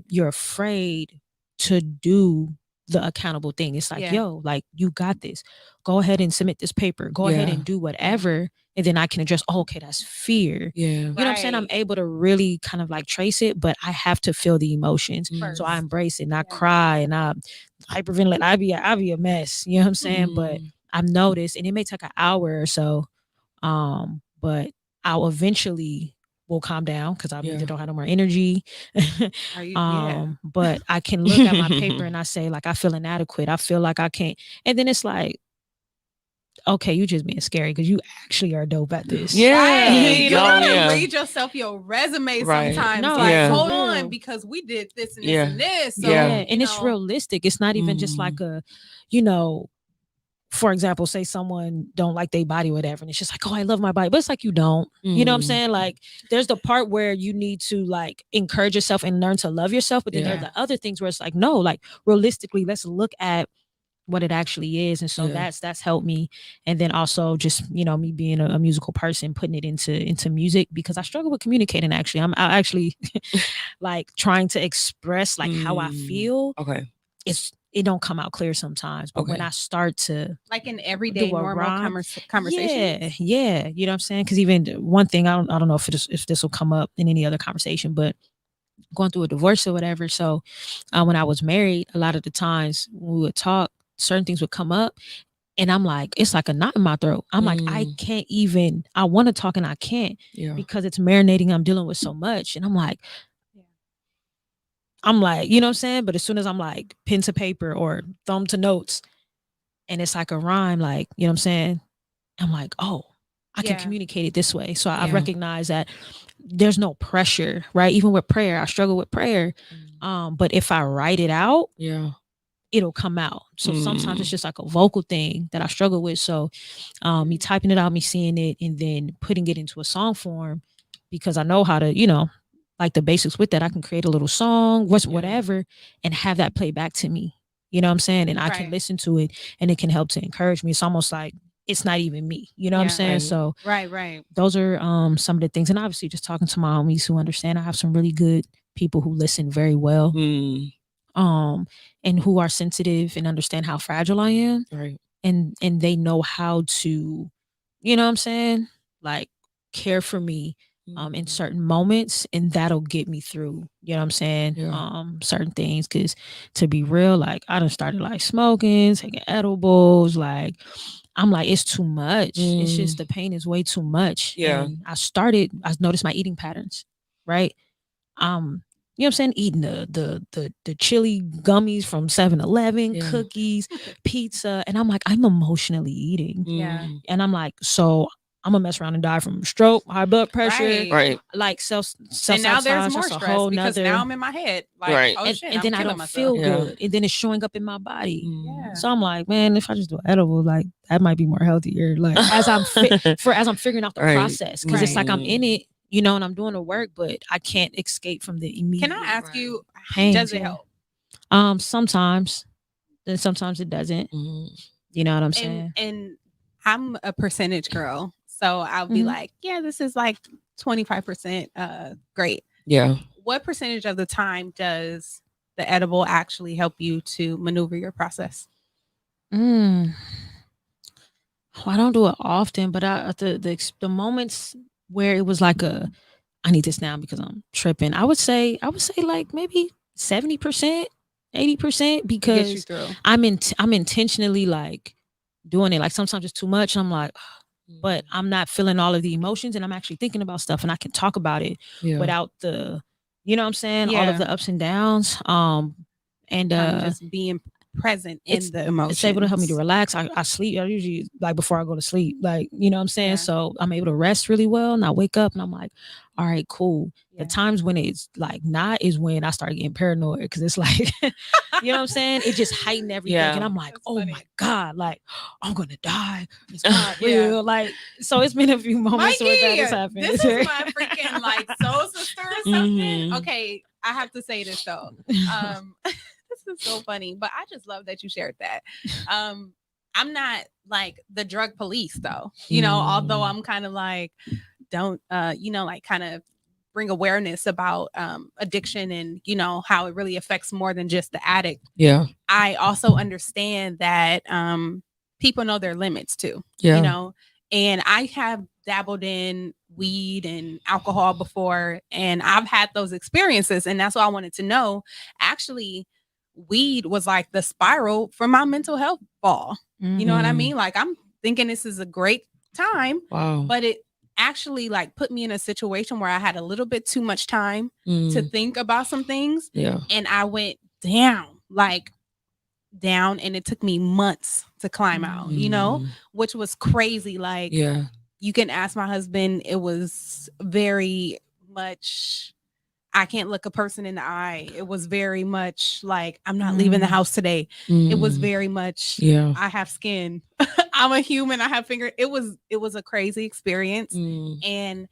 you're afraid to do the accountable thing. It's like, yo, like, you got this. Go ahead and submit this paper. Go ahead and do whatever. And then I can address, oh, okay, that's fear. You know what I'm saying? I'm able to really kind of like trace it, but I have to feel the emotions. So I embrace it and I cry and I hyperventilate. I be a mess. You know what I'm saying? But I've noticed, and it may take an hour or so, but I'll eventually will calm down because I either don't have no more energy. But I can look at my paper and I say, like, I feel inadequate. I feel like I can't. And then it's like, okay, you just being scary because you actually are dope at this. You gotta read yourself your resume sometimes. No, like, hold on, because we did this and this and this. So, and it's realistic. It's not even just like a, you know, for example, say someone don't like their body or whatever, and it's just like, oh, I love my body. But it's like, you don't. You know what I'm saying? Like, there's the part where you need to like encourage yourself and learn to love yourself. But then there are the other things where it's like, no, like, realistically, let's look at what it actually is. And so that's helped me. And then also just, you know, me being a musical person, putting it into music, because I struggle with communicating. Actually, I actually like trying to express like how I feel. It don't come out clear sometimes, but when I start to like in everyday normal conversation, you know what I'm saying? Because even one thing, I don't know if this will come up in any other conversation, but going through a divorce or whatever. So when I was married, a lot of the times when we would talk, certain things would come up, and I'm like, it's like a knot in my throat. I'm like, I can't even. I want to talk and I can't because it's marinating. I'm dealing with so much, and I'm like, you know what I'm saying? But as soon as I'm like pen to paper or thumb to notes, and it's like a rhyme, like, you know what I'm saying? I'm like, oh, I can communicate it this way. So I recognize that there's no pressure, right? Even with prayer, I struggle with prayer. But if I write it out, it'll come out. So sometimes it's just like a vocal thing that I struggle with. So me typing it out, me seeing it, and then putting it into a song form, because I know how to, you know, like the basics with that. I can create a little song, whatever, and have that play back to me. You know what I'm saying? And I can listen to it, and it can help to encourage me. It's almost like it's not even me. You know what I'm saying? Right. So Right. those are some of the things. And obviously just talking to my homies who understand. I have some really good people who listen very well. And who are sensitive and understand how fragile I am. Right. And they know how to, you know what I'm saying? Like care for me in certain moments, and that'll get me through, you know what I'm saying? Yeah. Certain things. Cause to be real, like I done started like smoking, taking edibles, like I'm like, it's too much. It's just the pain is way too much. Yeah. And I noticed my eating patterns, right? You know what I'm saying? Eating the chili gummies from 7-Eleven, cookies, pizza. And I'm like, I'm emotionally eating. Yeah. And I'm like, so I'm gonna mess around and die from stroke, high blood pressure, Right. like self. And now there's more that's a stress whole because nother, now I'm in my head, like, Right. oh and, shit, and I'm then I killing don't myself. feel Yeah. good, and then it's showing up in my body. Yeah. So I'm like, man, if I just do edible, like that might be more healthier. Like as I'm figuring out the Right. process, because it's like I'm Right. in it, you know, and I'm doing the work, but I can't escape from the immediate. Can I ask you, pain, does it yeah. help? Sometimes, then sometimes it doesn't. You know what I'm saying? And I'm a percentage girl, so I'll be like, yeah, this is like 25% great. Yeah. What percentage of the time does the edible actually help you to maneuver your process? Well, I don't do it often, but the moments where it was like I need this now because I'm tripping. I would say like maybe 70%, 80%, because I'm intentionally like doing it. Like sometimes it's too much and I'm like, but I'm not feeling all of the emotions, and I'm actually thinking about stuff, and I can talk about it without the, you know what I'm saying, all of the ups and downs. And just being present in the emotions. It's able to help me to relax. I sleep. I usually like before I go to sleep, like, you know what I'm saying? Yeah. So I'm able to rest really well, and I wake up and I'm like, all right, cool. The times when it's like not is when I start getting paranoid, because it's like, you know what I'm saying? It just heightened everything. And I'm like, oh my God, like I'm gonna die. It's not real. Like, so it's been a few moments where that has happened. This is my freaking like soul sister or something. Okay, I have to say this though. This is so funny, but I just love that you shared that. I'm not like the drug police though, you know, although I'm kind of like, don't, you know, like kind of bring awareness about addiction and, you know, how it really affects more than just the addict. Yeah. I also understand that people know their limits too, you know, and I have dabbled in weed and alcohol before, and I've had those experiences. And that's why I wanted to know, actually, weed was like the spiral for my mental health fall. You know what I mean? Like, I'm thinking this is a great time, but it actually like put me in a situation where I had a little bit too much time to think about some things. And I went down, and it took me months to climb out, you know, which was crazy. Like, you can ask my husband, it was very much, I can't look a person in the eye. It was very much like, I'm not leaving the house today. It was very much, I have skin. I'm a human. I have fingers. It was a crazy experience. And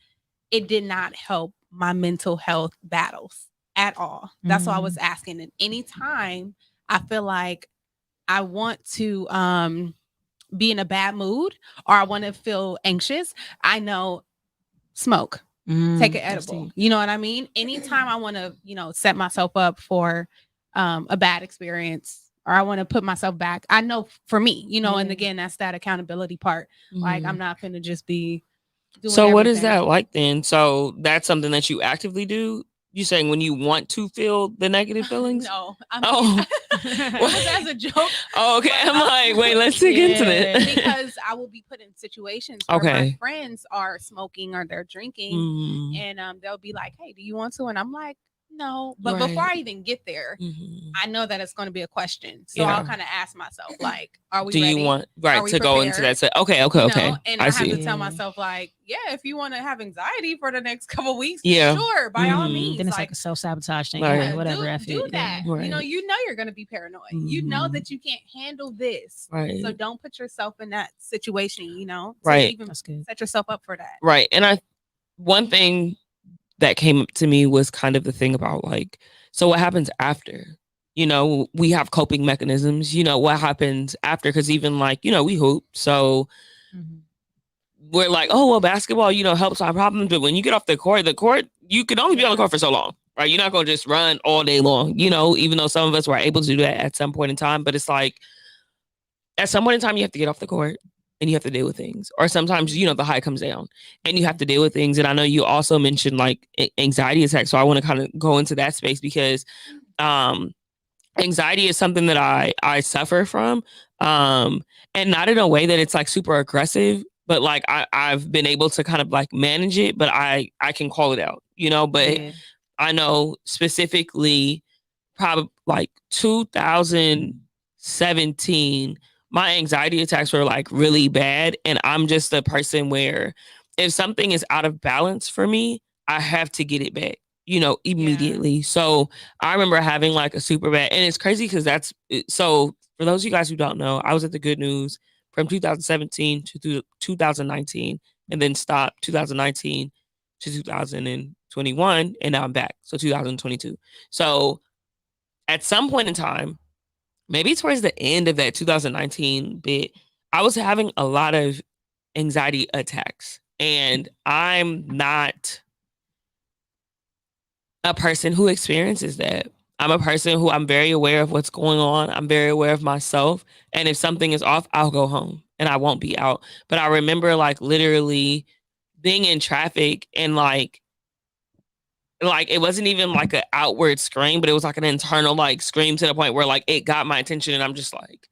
it did not help my mental health battles at all. That's why I was asking. And anytime I feel like I want to be in a bad mood or I want to feel anxious, I know, smoke. Take an edible. You know what I mean? Anytime I want to, you know, set myself up for a bad experience, or I want to put myself back, I know for me, you know, and again, that's that accountability part. Like, I'm not going to just be doing So what is everything. that like then? So that's something that you actively do? You saying when you want to feel the negative feelings? No. It was as a joke. Oh, okay. I'm like, wait, let's dig into this. Because I will be put in situations where my friends are smoking or they're drinking, and they'll be like, hey, do you want to? And I'm like, no. But before I even get there, I know that it's going to be a question. So I'll kind of ask myself, like, are we do ready? You want to go into that? Okay. You know? And I have to tell myself, like, yeah, if you want to have anxiety for the next couple of weeks, sure, by all means. Then it's like a self-sabotage thing. Right. Whatever. Do that. You know you're going to be paranoid. You know that you can't handle this. Right. So don't put yourself in that situation, you know, to right. even set yourself up for that. Right. And one thing that came up to me was kind of the thing about like, so what happens after? You know, we have coping mechanisms, you know, what happens after? Because even like, you know, we hoop. So we're like, oh, well, basketball, helps our problems. But when you get off the court, you can only be on the court for so long, right? You're not going to just run all day long, even though some of us were able to do that at some point in time. But it's like, at some point in time, you have to get off the court and you have to deal with things. Or sometimes, the high comes down and you have to deal with things. And I know you also mentioned like anxiety attacks. So I want to kind of go into that space because anxiety is something that I suffer from. And not in a way that it's like super aggressive, but like I've been able to kind of like manage it, but I can call it out, but I know specifically probably like 2017, my anxiety attacks were like really bad. And I'm just a person where if something is out of balance for me, I have to get it back, immediately. Yeah. So I remember having like a super bad, and it's crazy because so for those of you guys who don't know, I was at the Good News from 2017 to 2019 and then stopped 2019 to 2021. And now I'm back. So 2022. So at some point in time, maybe towards the end of that 2019 bit, I was having a lot of anxiety attacks. And I'm not a person who experiences that. I'm a person who I'm very aware of what's going on. I'm very aware of myself. And if something is off, I'll go home and I won't be out. But I remember like literally being in traffic and like it wasn't even like an outward scream, but it was like an internal like scream to the point where like it got my attention and I'm just like,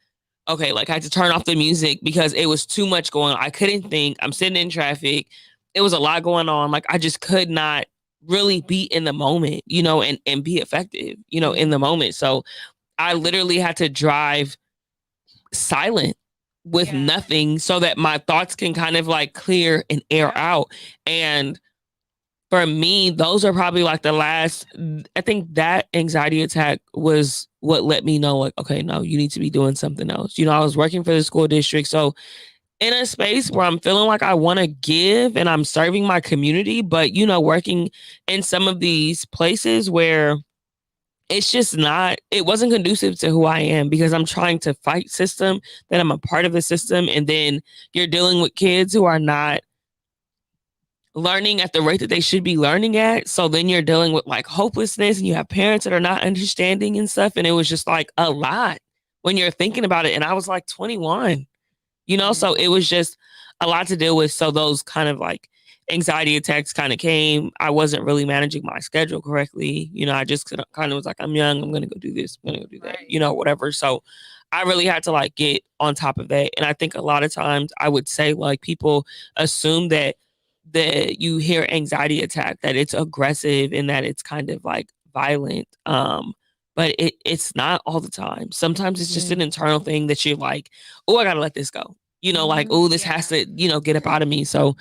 okay, like I had to turn off the music because it was too much going on. I couldn't think. I'm sitting in traffic. It was a lot going on. Like I just could not really be in the moment, and be effective, in the moment. So I literally had to drive silent with nothing so that my thoughts can kind of like clear and air out. And for me, those are probably like I think that anxiety attack was what let me know like, okay, no, you need to be doing something else. I was working for the school district. So in a space where I'm feeling like I want to give and I'm serving my community, but, working in some of these places where it's just it wasn't conducive to who I am because I'm trying to fight system, that I'm a part of the system. And then you're dealing with kids who are not learning at the rate that they should be learning at. So then you're dealing with like hopelessness and you have parents that are not understanding and stuff. And it was just like a lot when you're thinking about it. And I was like 21. So it was just a lot to deal with. So those kind of like anxiety attacks kind of came. I wasn't really managing my schedule correctly. I just kind of was like, I'm young. I'm going to go do this. I'm going to go do that, whatever. So I really had to like get on top of that. And I think a lot of times I would say like people assume that you hear anxiety attack, that it's aggressive and that it's kind of like violent. But it's not all the time. Sometimes it's just an internal thing that you're like, oh, I got to let this go. Like, oh, this has to, get up out of me. So,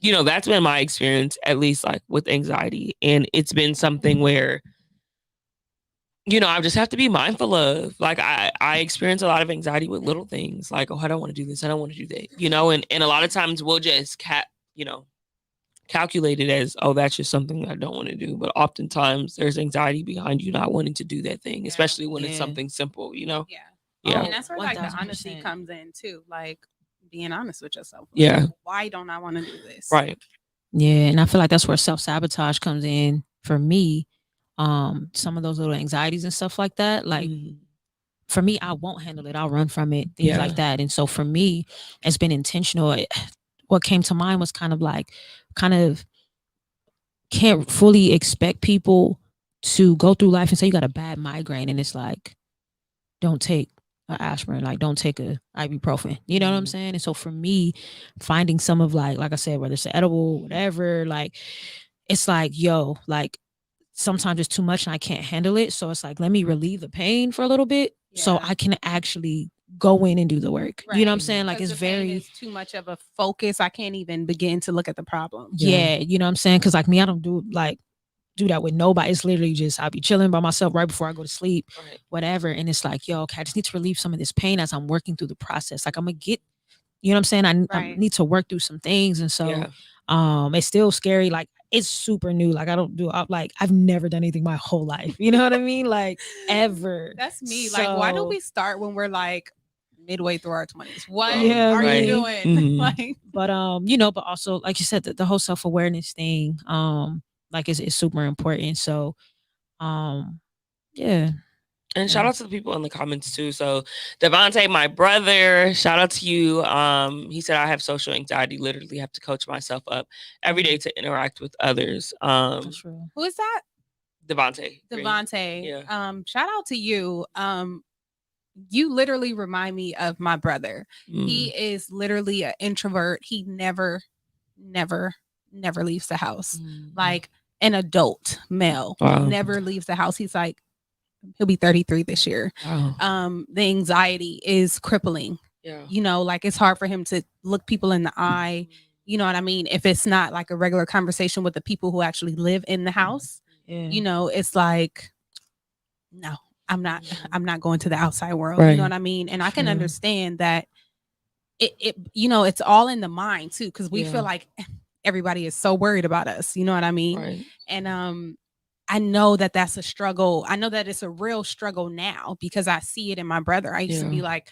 that's been my experience, at least like with anxiety. And it's been something where, I just have to be mindful of. Like, I experience a lot of anxiety with little things like, oh, I don't want to do this. I don't want to do that, and a lot of times we'll just calculate it as, oh, that's just something I don't want to do. But oftentimes there's anxiety behind you not wanting to do that thing, especially when it's something simple, Yeah. And that's where like 1,000%. The honesty comes in too. Like being honest with yourself. Like, yeah. Why don't I want to do this? Right. Yeah. And I feel like that's where self-sabotage comes in for me. Some of those little anxieties and stuff like that. Like for me, I won't handle it. I'll run from it, things like that. And so for me, it's been intentional. What came to mind was kind of can't fully expect people to go through life and say you got a bad migraine and it's like, don't take an aspirin, like don't take a ibuprofen. You know what I'm saying? And so for me, finding some of like I said, whether it's edible, whatever, like it's like, yo, like sometimes it's too much and I can't handle it. So it's like, let me relieve the pain for a little bit so I can actually go in and do the work. Right. You know what I'm saying? Like it's it's too much of a focus. I can't even begin to look at the problem. Yeah. You know what I'm saying? Cause like me, I don't do that with nobody. It's literally just, I'll be chilling by myself right before I go to sleep, whatever. And it's like, yo, okay, I just need to relieve some of this pain as I'm working through the process. Like I'm gonna get, you know what I'm saying? I need to work through some things. And so, it's still scary. Like it's super new. Like I've never done anything my whole life. You know what I mean? Like ever. That's me. So, like, why do we start when we're like midway through our 20s. What Yeah, are right. you doing? Mhm. Like, But but also like you said, the whole self-awareness thing, like is super important. So yeah. And shout out to the people in the comments too. So Devontae, my brother, shout out to you. He said I have social anxiety, literally have to coach myself up every day to interact with others. That's real. who is that? Devontae. Devontae. Yeah. Shout out to you. You literally remind me of my brother. He is literally an introvert. He never leaves the house. Like an adult male. Wow. Never leaves the house. He's like, he'll be 33 this year. Wow. The anxiety is crippling. Yeah. You know, like it's hard for him to look people in the eye. You know what I mean? If it's not like a regular conversation with the people who actually live in the house, you know, it's like, no, I'm not going to the outside world. Right. You know what I mean? And I can understand that it you know, it's all in the mind too, because we feel like everybody is so worried about us. You know what I mean? Right. And I know that that's a struggle. I know that it's a real struggle now because I see it in my brother. I used to be like,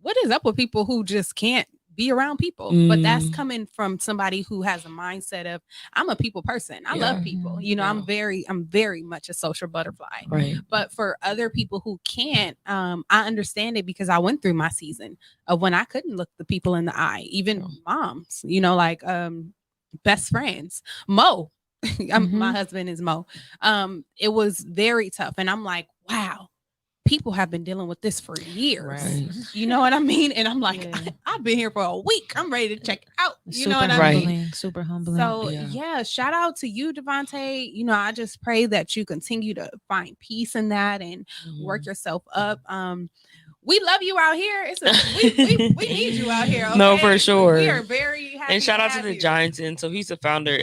what is up with people who just can't be around people? But that's coming from somebody who has a mindset of, I'm a people person. I love people. You know, I'm very much a social butterfly. Right. But for other people who can't, I understand it because I went through my season of when I couldn't look the people in the eye, even moms, you know, like best friends. Mo. My husband is Mo. It was very tough. And I'm like, wow, people have been dealing with this for years. Right. You know what I mean? And I'm like, I've been here for a week. I'm ready to check out. You super know what humbling, I mean? super humbling. So yeah, shout out to you, Devontae. You know, I just pray that you continue to find peace in that and work yourself up. We love you out here. We need you out here. Okay? No, for sure. We are very happy. And shout out to have the you. Giants. And so he's the founder.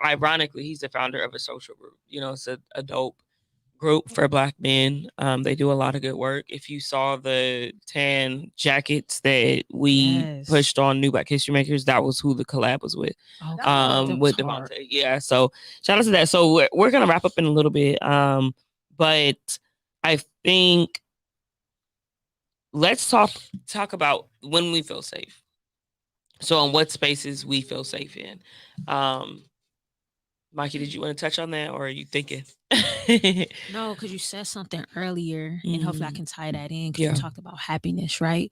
Ironically, he's the founder of a social group. You know, it's a dope group for Black men. They do a lot of good work. If you saw the tan jackets that we pushed on New Black History Makers, that was who the collab was with. With Devontae. Yeah. So shout out to that. So we're gonna wrap up in a little bit. But I think let's talk about when we feel safe. So in what spaces we feel safe in. Mikey, did you want to touch on that, or are you thinking? No, because you said something earlier, and hopefully I can tie that in. Because you talked about happiness, right?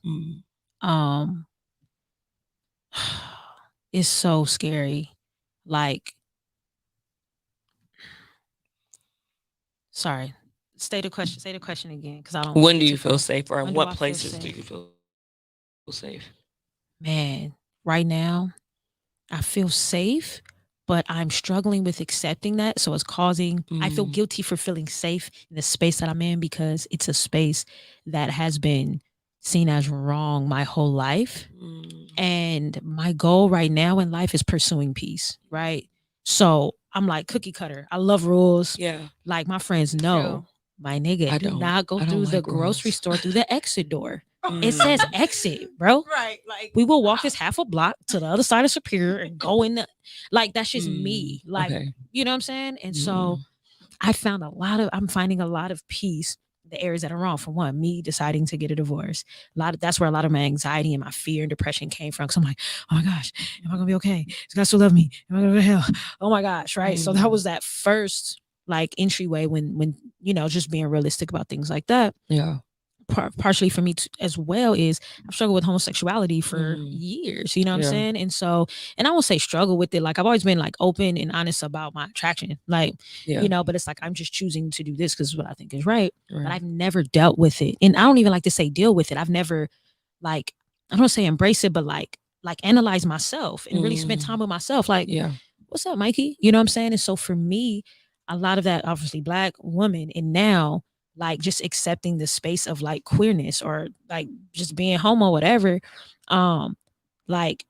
It's so scary. Like, sorry. Say the question again, because I don't. When do you feel safe, or in what places do you feel safe? Man, right now, I feel safe, but I'm struggling with accepting that. So it's causing, I feel guilty for feeling safe in the space that I'm in because it's a space that has been seen as wrong my whole life. And my goal right now in life is pursuing peace, right? So I'm like cookie cutter. I love rules. Yeah. Like my friends know, my nigga, do not go through the grocery store through the exit door. It says exit, bro. Right. Like we will walk this half a block to the other side of Superior and go in the, like that's just me. Like, you know what I'm saying? And so I'm finding a lot of peace in the areas that are wrong. For one, me deciding to get a divorce. That's where a lot of my anxiety and my fear and depression came from. Cause I'm like, oh my gosh, am I gonna be okay? Does God still love me? Am I gonna go to hell? Oh my gosh, right? So that was that first like entryway when you know, just being realistic about things like that. Yeah. Partially for me as well is I've struggled with homosexuality for years, you know what I'm saying? And so, and I won't say struggle with it. Like I've always been like open and honest about my attraction, like, you know, but it's like, I'm just choosing to do this because what I think is right. But I've never dealt with it. And I don't even like to say deal with it. I've never like, I don't say embrace it, but like analyze myself and really spend time with myself. Like, what's up, Mikey? You know what I'm saying? And so for me, a lot of that, obviously Black woman, and now like just accepting the space of like queerness or like just being homo, whatever. Like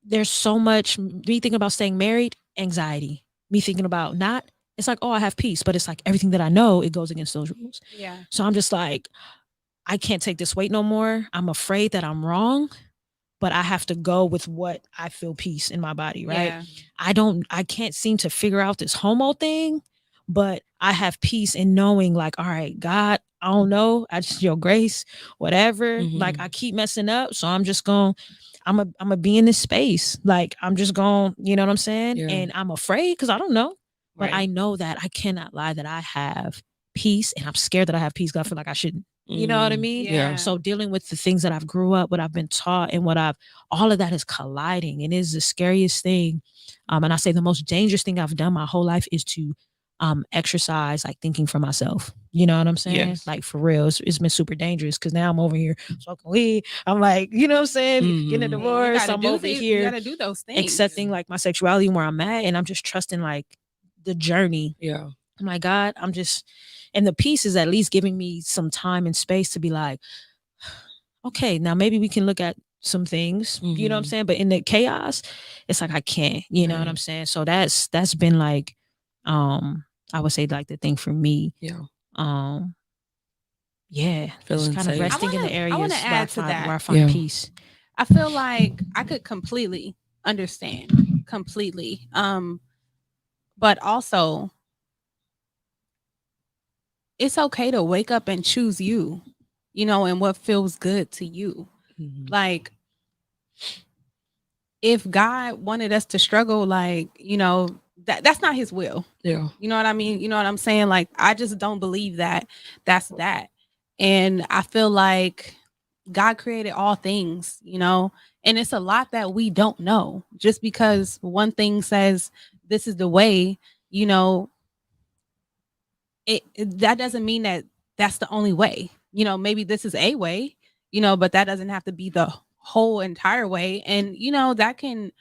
there's so much, me thinking about staying married, anxiety, me thinking about not, it's like, oh, I have peace, but it's like everything that I know, it goes against those rules. Yeah. So I'm just like, I can't take this weight no more. I'm afraid that I'm wrong, but I have to go with what I feel peace in my body. Right. I can't seem to figure out this homo thing, but I have peace in knowing, like, all right, God, I don't know, I just your grace, whatever. Like, I keep messing up, so I'm just going. I'm a be in this space. Like, I'm just going, you know what I'm saying? Yeah. And I'm afraid because I don't know. But Right. I know that I cannot lie that I have peace, and I'm scared that I have peace because I feel like I shouldn't. You know what I mean? Yeah. So dealing with the things that I've grew up, what I've been taught, and all of that is colliding, and is the scariest thing. And I say the most dangerous thing I've done my whole life is to exercise like thinking for myself. You know what I'm saying? Yes. Like, for real, it's been super dangerous because now I'm over here smoking weed. I'm like, you know what I'm saying? Getting a divorce. I'm over You here gotta do those things. accepting like my sexuality where I'm at, and I'm just trusting like the journey. Yeah. I'm like, God, and the peace is at least giving me some time and space to be like, okay, now maybe we can look at some things, you know what I'm saying? But in the chaos, it's like I can't, you know what I'm saying? So that's been like, I would say like the thing for me. Yeah. Yeah. Feeling Just kind of safe. resting in the areas wanna where add to that. where I find Yeah. peace. I feel like I could completely understand completely. But also it's okay to wake up and choose you, you know, and what feels good to you. Like, if God wanted us to struggle, like, you know, that's not his will. Yeah. You know what I mean? You know what I'm saying? Like, I just don't believe that that's that. And I feel like God created all things, you know, and it's a lot that we don't know. Just because one thing says this is the way, you know, that doesn't mean that that's the only way. You know, maybe this is a way, you know, but that doesn't have to be the whole entire way. And you know, that can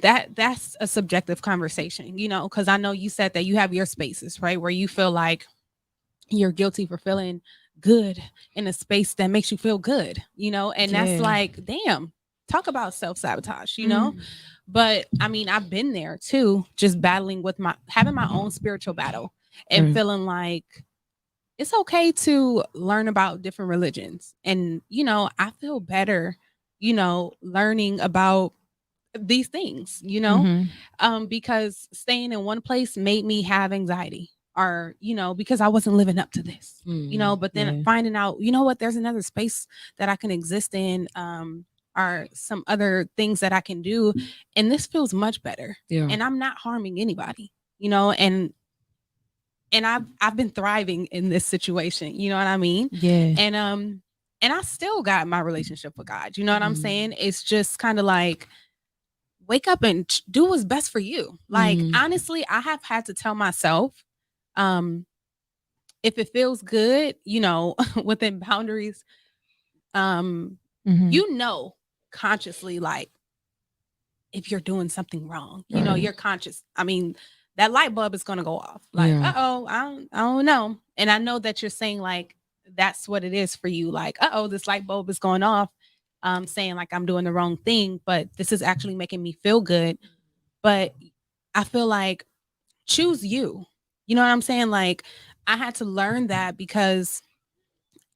that's a subjective conversation, you know, because I know you said that you have your spaces, right, where you feel like you're guilty for feeling good in a space that makes you feel good, you know, and that's like, damn, talk about self-sabotage, you know. But I mean, I've been there too, just battling with having my own spiritual battle and feeling like it's okay to learn about different religions. And, you know, I feel better, you know, learning about these things, you know, because staying in one place made me have anxiety, or, you know, because I wasn't living up to this, you know, but then finding out, you know what, there's another space that I can exist in, or some other things that I can do. And this feels much better. Yeah. And I'm not harming anybody, you know, and I've been thriving in this situation, you know what I mean? Yeah. And I still got my relationship with God. You know what I'm saying? It's just kind of like, wake up and do what's best for you. Like, honestly, I have had to tell myself, if it feels good, you know, within boundaries, you know, consciously, like, if you're doing something wrong, you know, you're conscious. I mean, that light bulb is going to go off. Like, I don't know. And I know that you're saying like, that's what it is for you. Like, this light bulb is going off. Saying like I'm doing the wrong thing, but this is actually making me feel good. But I feel like, choose you. You know what I'm saying? Like, I had to learn that because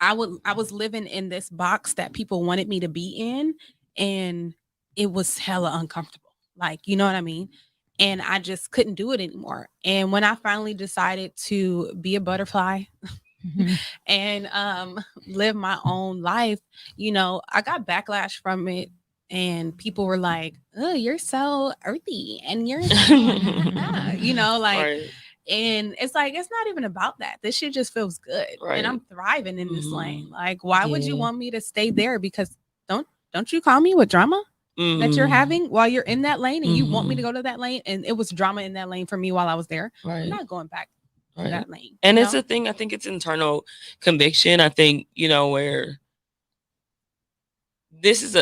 I was living in this box that people wanted me to be in, and it was hella uncomfortable. Like, you know what I mean? And I just couldn't do it anymore. And when I finally decided to be a butterfly and live my own life, you know, I got backlash from it. And people were like, "Oh, you're so earthy, and you're so, you know, like." And it's like, it's not even about that. This shit just feels good, and I'm thriving in this lane. Like, why would you want me to stay there? Because don't you call me with drama that you're having while you're in that lane, and you want me to go to that lane, and it was drama in that lane for me while I was there. I'm not going back to that lane. And it's a thing. I think it's internal conviction. I think, you know, where this is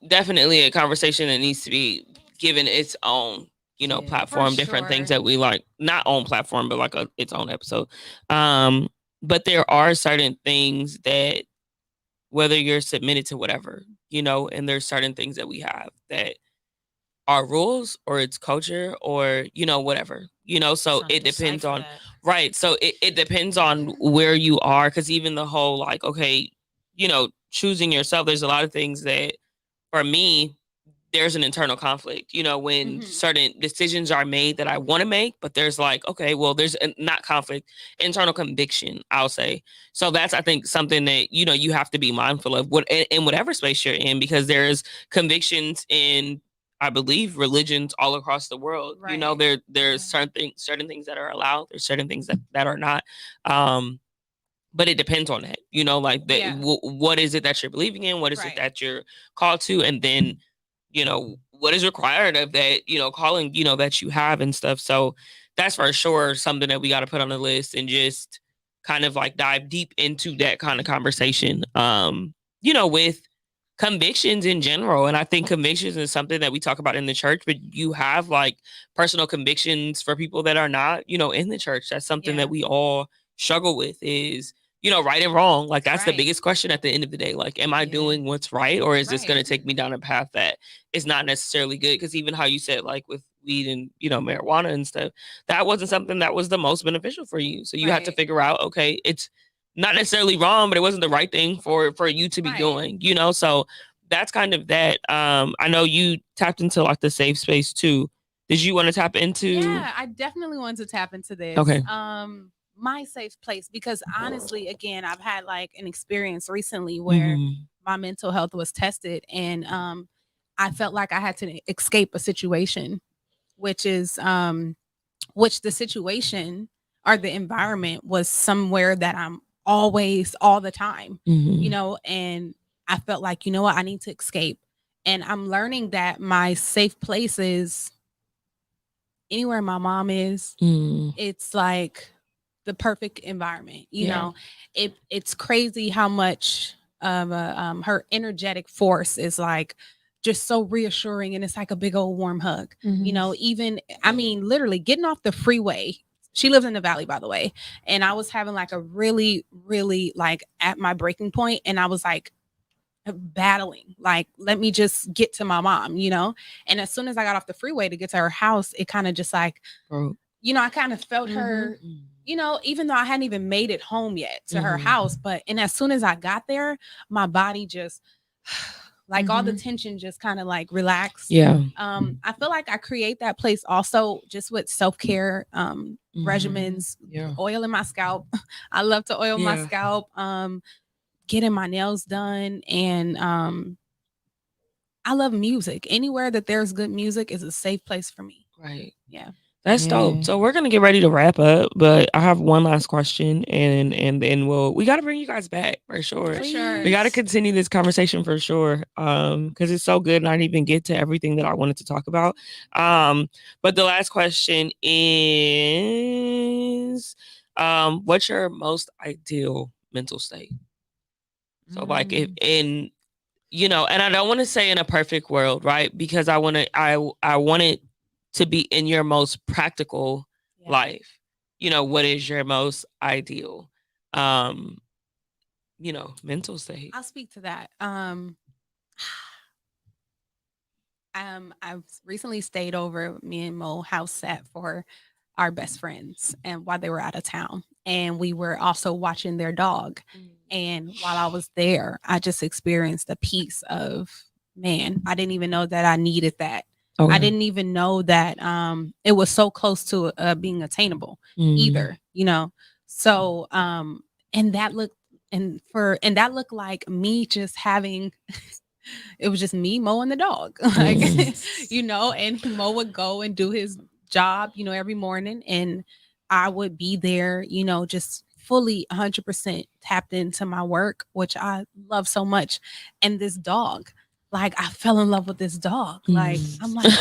definitely a conversation that needs to be given its own, you know, platform, different things that we like, not own platform, but like its own episode. But there are certain things that, whether you're submitted to whatever, you know, and there's certain things that we have that are rules, or it's culture, or, you know, whatever, you know, so it depends on, so it depends on where you are. Because even the whole, like, okay, you know, choosing yourself, there's a lot of things that for me there's an internal conflict, you know, when certain decisions are made that I want to make, but there's like, okay, well, there's not conflict, internal conviction, I'll say. So that's, I think, something that, you know, you have to be mindful of in whatever space you're in, because there's convictions in, I believe, religions all across the world. Right. You know, there's certain things that are allowed. There's certain things that are not. But it depends on that, you know, like what is it that you're believing in? What is it that you're called to? And then, you know, what is required of that, you know, calling, you know, that you have and stuff. So that's for sure something that we got to put on the list and just kind of like dive deep into that kind of conversation, you know, with convictions in general. And I think convictions is something that we talk about in the church, but you have like personal convictions for people that are not, you know, in the church. That's something that we all struggle with is, you know, right and wrong. Like that's the biggest question at the end of the day. Like, am I doing what's right? Or is this going to take me down a path that is not necessarily good? Because even how you said, like with weed and, you know, marijuana and stuff, that wasn't something that was the most beneficial for you. So you have to figure out, okay, it's not necessarily wrong, but it wasn't the right thing for you to be doing, you know? So that's kind of that. I know you tapped into like the safe space too. Did you want to tap into? Yeah, I definitely want to tap into this. Okay. My safe place, because honestly, again, I've had like an experience recently where my mental health was tested, and I felt like I had to escape a situation, which the situation or the environment was somewhere that I'm always all the time, you know, and I felt like, you know what, I need to escape. And I'm learning that my safe place is anywhere my mom is. It's like the perfect environment, you know. It's crazy how much her energetic force is like just so reassuring, and it's like a big old warm hug, you know. Even, I mean, literally getting off the freeway. She lives in the valley, by the way, and I was having like a really like at my breaking point, and I was like battling, like, let me just get to my mom, you know. And as soon as I got off the freeway to get to her house, it kind of just like, you know, I kind of felt her, you know, even though I hadn't even made it home yet to her house. But, and as soon as I got there, my body just like all the tension just kind of like relaxed. I feel like I create that place also just with self-care regimens, oil in my scalp. I love to oil my scalp, getting my nails done. And I love music. Anywhere that there's good music is a safe place for me. Right. Yeah. That's dope. So we're gonna get ready to wrap up, but I have one last question, and then we got to bring you guys back for sure. For sure. We got to continue this conversation for sure, because it's so good, and I didn't even get to everything that I wanted to talk about. But the last question is, what's your most ideal mental state? So like if in, you know, and I don't want to say in a perfect world, right? Because I want it to be in your most practical life. You know, what is your most ideal, you know, mental state? I'll speak to that. I've recently stayed over. Me and Mo house sat for our best friends, and while they were out of town, and we were also watching their dog. And while I was there, I just experienced a piece of, man, I didn't even know that I needed that. I didn't even know that it was so close to being attainable either, you know. So and that looked like me just having it was just me, Mo, and the dog. Like, you know, and Mo would go and do his job, you know, every morning, and I would be there, you know, just fully 100% tapped into my work, which I love so much. And this dog, like, I fell in love with this dog. Like, I'm like,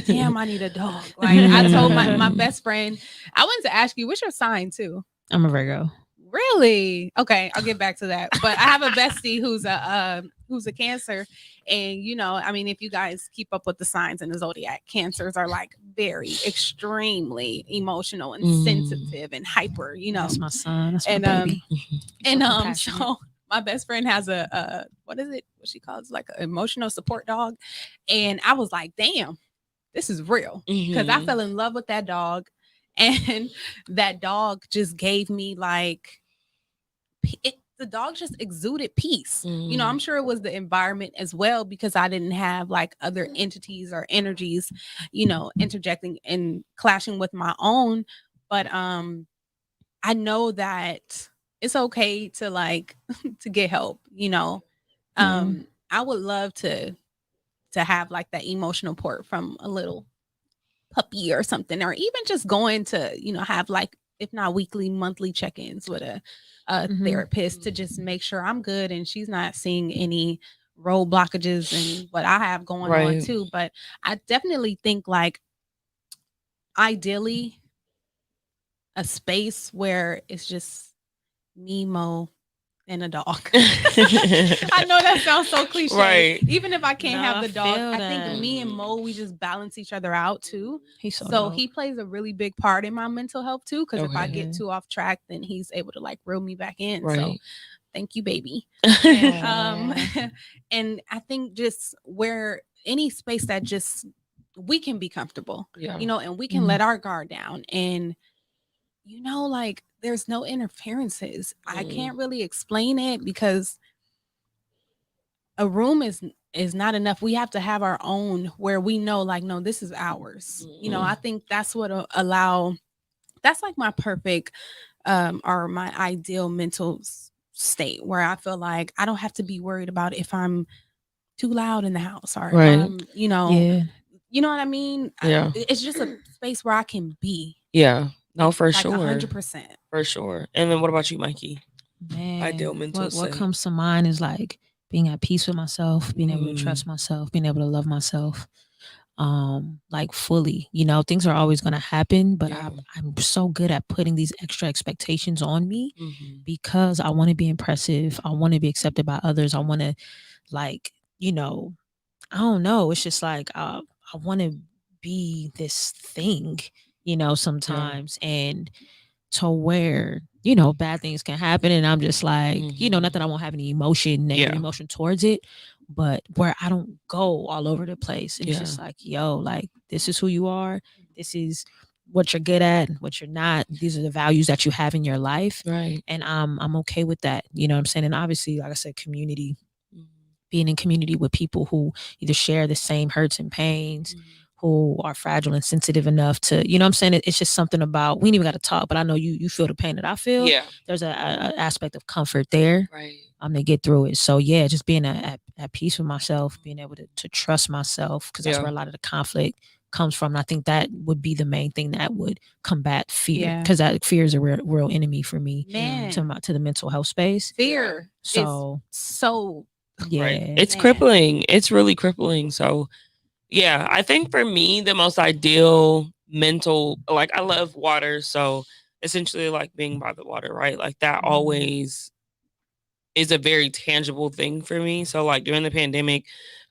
damn, I need a dog. Like, I told my best friend, I wanted to ask you, what's your sign too? I'm a Virgo. Really? Okay, I'll get back to that. But I have a bestie who's a Cancer, and you know, I mean, if you guys keep up with the signs in the zodiac, Cancers are like very extremely emotional and sensitive and hyper. You know, that's my son. That's my baby. So my best friend has a what is it? What she calls like an emotional support dog, and I was like, damn, this is real, because I fell in love with that dog. And that dog just gave me like the dog just exuded peace. You know, I'm sure it was the environment as well, because I didn't have like other entities or energies, you know, interjecting and clashing with my own. But I know that it's okay to like to get help, you know. I would love to have like that emotional port from a little puppy or something, or even just going to, you know, have like, if not weekly, monthly check-ins with a therapist to just make sure I'm good and she's not seeing any road blockages and what I have going on too. But I definitely think like ideally a space where it's just me, Mo, and a dog. I know that sounds so cliche. Right. Even if I can't have the dog, I that. think me and Mo, we just balance each other out too. He's So dope. he plays a really big part in my mental health too. Because if I Okay. get too off track, then he's able to like reel me back in. So Right. thank you, baby. And, and I think just where any space that just we can be comfortable, Yeah. you know, and we can let our guard down, and you know, like there's no interferences. I can't really explain it because a room is not enough. We have to have our own where we know like, no, this is ours. You know, I think that's what allow, that's like my perfect or my ideal mental state, where I feel like I don't have to be worried about if I'm too loud in the house, or if I'm, you know, you know what I mean? Yeah. It's just a space where I can be. Yeah. No, for like sure. 100%. For sure. And then what about you, Mikey? Man, Ideal mental what state. comes to mind is like being at peace with myself, being able to trust myself, being able to love myself, like fully. You know, things are always going to happen, but I'm so good at putting these extra expectations on me because I want to be impressive. I want to be accepted by others. I want to, like, you know, I don't know. It's just like I want to be this thing, you know, sometimes, and to where, you know, bad things can happen, and I'm just like, you know, not that I won't have any negative emotion towards it, but where I don't go all over the place. And it's just like, yo, like, this is who you are. This is what you're good at, what you're not. These are the values that you have in your life. Right. And I'm okay with that. You know what I'm saying? And obviously, like I said, community, being in community with people who either share the same hurts and pains, who are fragile and sensitive enough to, you know what I'm saying? It's just something about, we ain't even got to talk, but I know you feel the pain that I feel. Yeah. There's a aspect of comfort there. Right. To get through it. So yeah, just being at peace with myself, being able to trust myself, because that's where a lot of the conflict comes from. And I think that would be the main thing that would combat fear, because that fear is a real enemy for me. Man. To the mental health space. Fear. So yeah, right. It's crippling. It's really crippling. So yeah, I think for me, the most ideal mental, like, I love water. So essentially, like, being by the water, right? Like, that always is a very tangible thing for me. So like during the pandemic,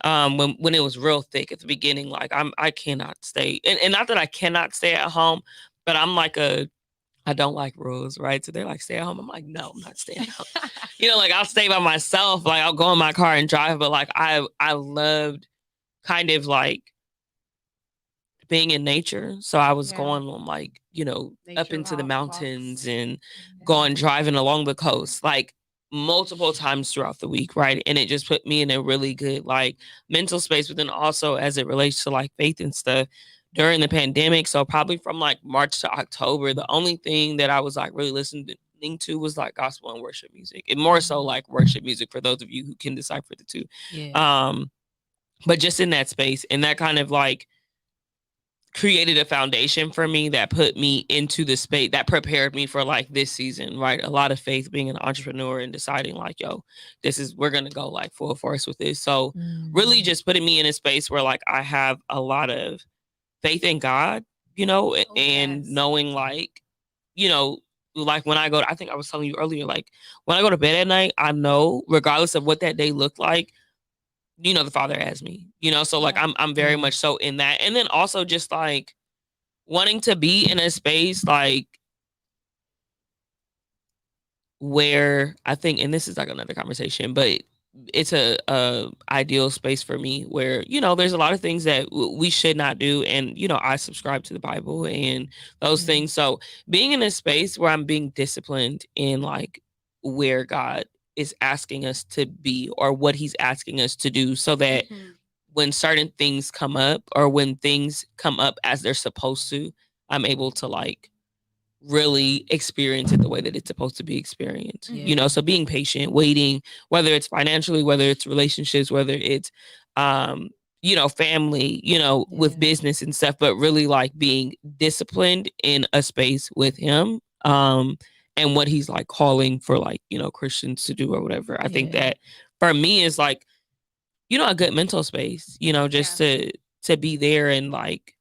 when it was real thick at the beginning, like I cannot stay, and not that I cannot stay at home, but I'm like I don't like rules, right? So they're like, stay at home. I'm like, no, I'm not staying at home. You know, like, I'll stay by myself. Like, I'll go in my car and drive. But like I loved kind of like being in nature. So I was going on, like, you know, nature up into the mountains walks. And going driving along the coast, like, multiple times throughout the week, right? And it just put me in a really good like mental space. But then also as it relates to like faith and stuff during the pandemic, so probably from like March to October, the only thing that I was like really listening to was like gospel and worship music, and more so like worship music, for those of you who can decipher the two. But just in that space, and that kind of like created a foundation for me that put me into the space that prepared me for like this season, right? A lot of faith, being an entrepreneur and deciding like, yo, we're going to go like full force with this. So really just putting me in a space where like I have a lot of faith in God, you know, and knowing like, you know, like when I go, I think I was telling you earlier, like when I go to bed at night, I know regardless of what that day looked like, you know, the Father has me, you know, so like I'm very much so in that. And then also just like wanting to be in a space like where I think, and this is like another conversation, but it's a ideal space for me where, you know, there's a lot of things that we should not do. And, you know, I subscribe to the Bible and those things. So being in a space where I'm being disciplined in like where God is asking us to be or what he's asking us to do, so that when certain things come up or when things come up as they're supposed to, I'm able to like really experience it the way that it's supposed to be experienced. Yeah. You know, so being patient, waiting, whether it's financially, whether it's relationships, whether it's you know, family, you know, with Yeah. business and stuff, but really like being disciplined in a space with him. And what he's like calling for, like, you know, Christians to do or whatever. I think Yeah. that for me is like, you know, a good mental space, you know, just to be there and like,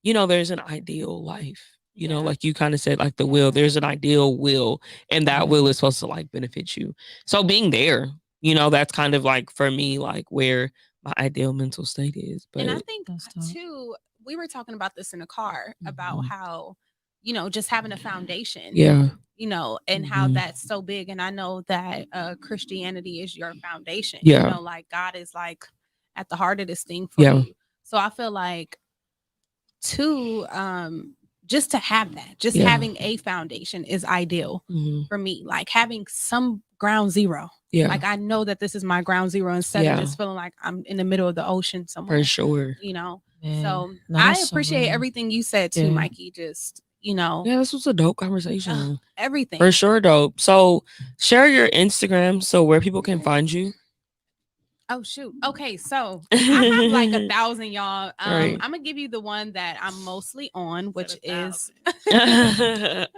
you know, there's an ideal life. You know, like you kind of said, like the will, there's an ideal will, and that will is supposed to like benefit you. So being there, you know, that's kind of like for me, like where my ideal mental state is. But and I think too, we were talking about this in the car about how, you know, just having a foundation. Yeah. You know, and how that's so big. And I know that Christianity is your foundation. Yeah. You know, like God is like at the heart of this thing for you. So I feel like too, just to have that, just having a foundation is ideal for me. Like having some ground zero. Yeah. Like I know that this is my ground zero instead of just feeling like I'm in the middle of the ocean somewhere. For sure. You know. Man. So No, I that's so appreciate real. everything you said too, Mikey. Just, you know. Yeah, this was a dope conversation. Everything. For sure, dope. So share your Instagram so where people can find you. Oh shoot. Okay, so I have like 1,000, y'all. Right. I'm gonna give you the one that I'm mostly on, which is the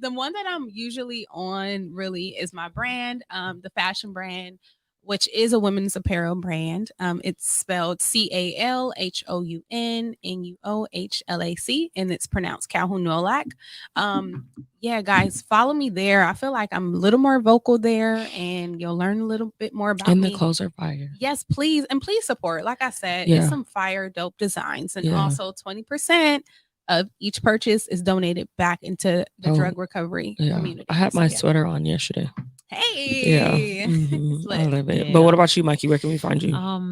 one that I'm usually on really is my brand, the fashion brand, which is a women's apparel brand. It's spelled CALHOUNNUOHLAC, and it's pronounced Calhoun Nolak. Yeah, guys, follow me there. I feel like I'm a little more vocal there, and you'll learn a little bit more about and me. the clothes are fire. Yes, please. And please support. Like I said, it's some fire dope designs. And also 20% of each purchase is donated back into the drug recovery community. I had my sweater on yesterday. Hey. I love it. But what about you, Mikey? Where can we find you?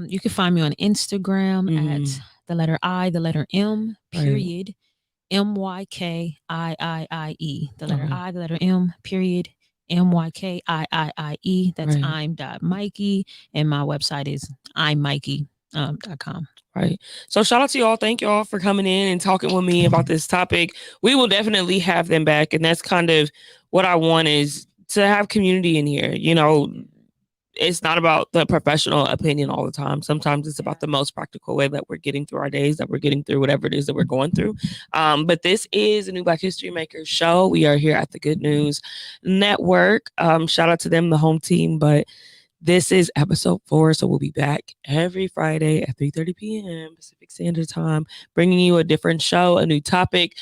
You can find me on Instagram at the letter I, the letter M, period. MYKIIIE. The letter I, the letter M, period. MYKIIIE. That's I'm.Mikey. And my website is I'mMikey.com. Right. So shout out to y'all. Thank y'all for coming in and talking with me about this topic. We will definitely have them back. And that's kind of what I want, is to have community in here. You know, it's not about the professional opinion all the time. Sometimes it's about the most practical way that we're getting through our days, that we're getting through whatever it is that we're going through. But this is a New Black History Makers show. We are here at the Good News Network. Shout out to them, the home team. But this is episode 4, so we'll be back every Friday at 3:30 p.m. Pacific Standard Time, bringing you a different show, a new topic.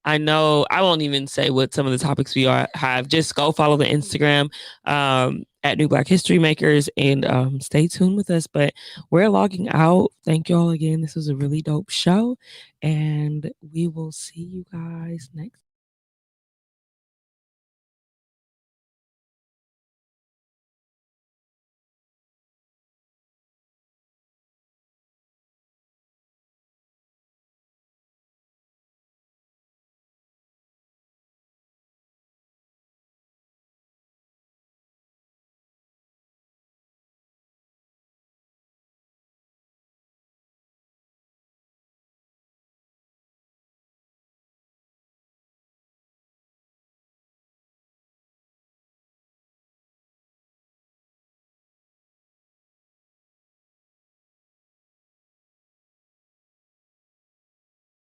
I know I won't even say what some of the topics we have. Just go follow the Instagram at New Black History Makers and stay tuned with us. But we're logging out. Thank you all again. This was a really dope show, and we will see you guys next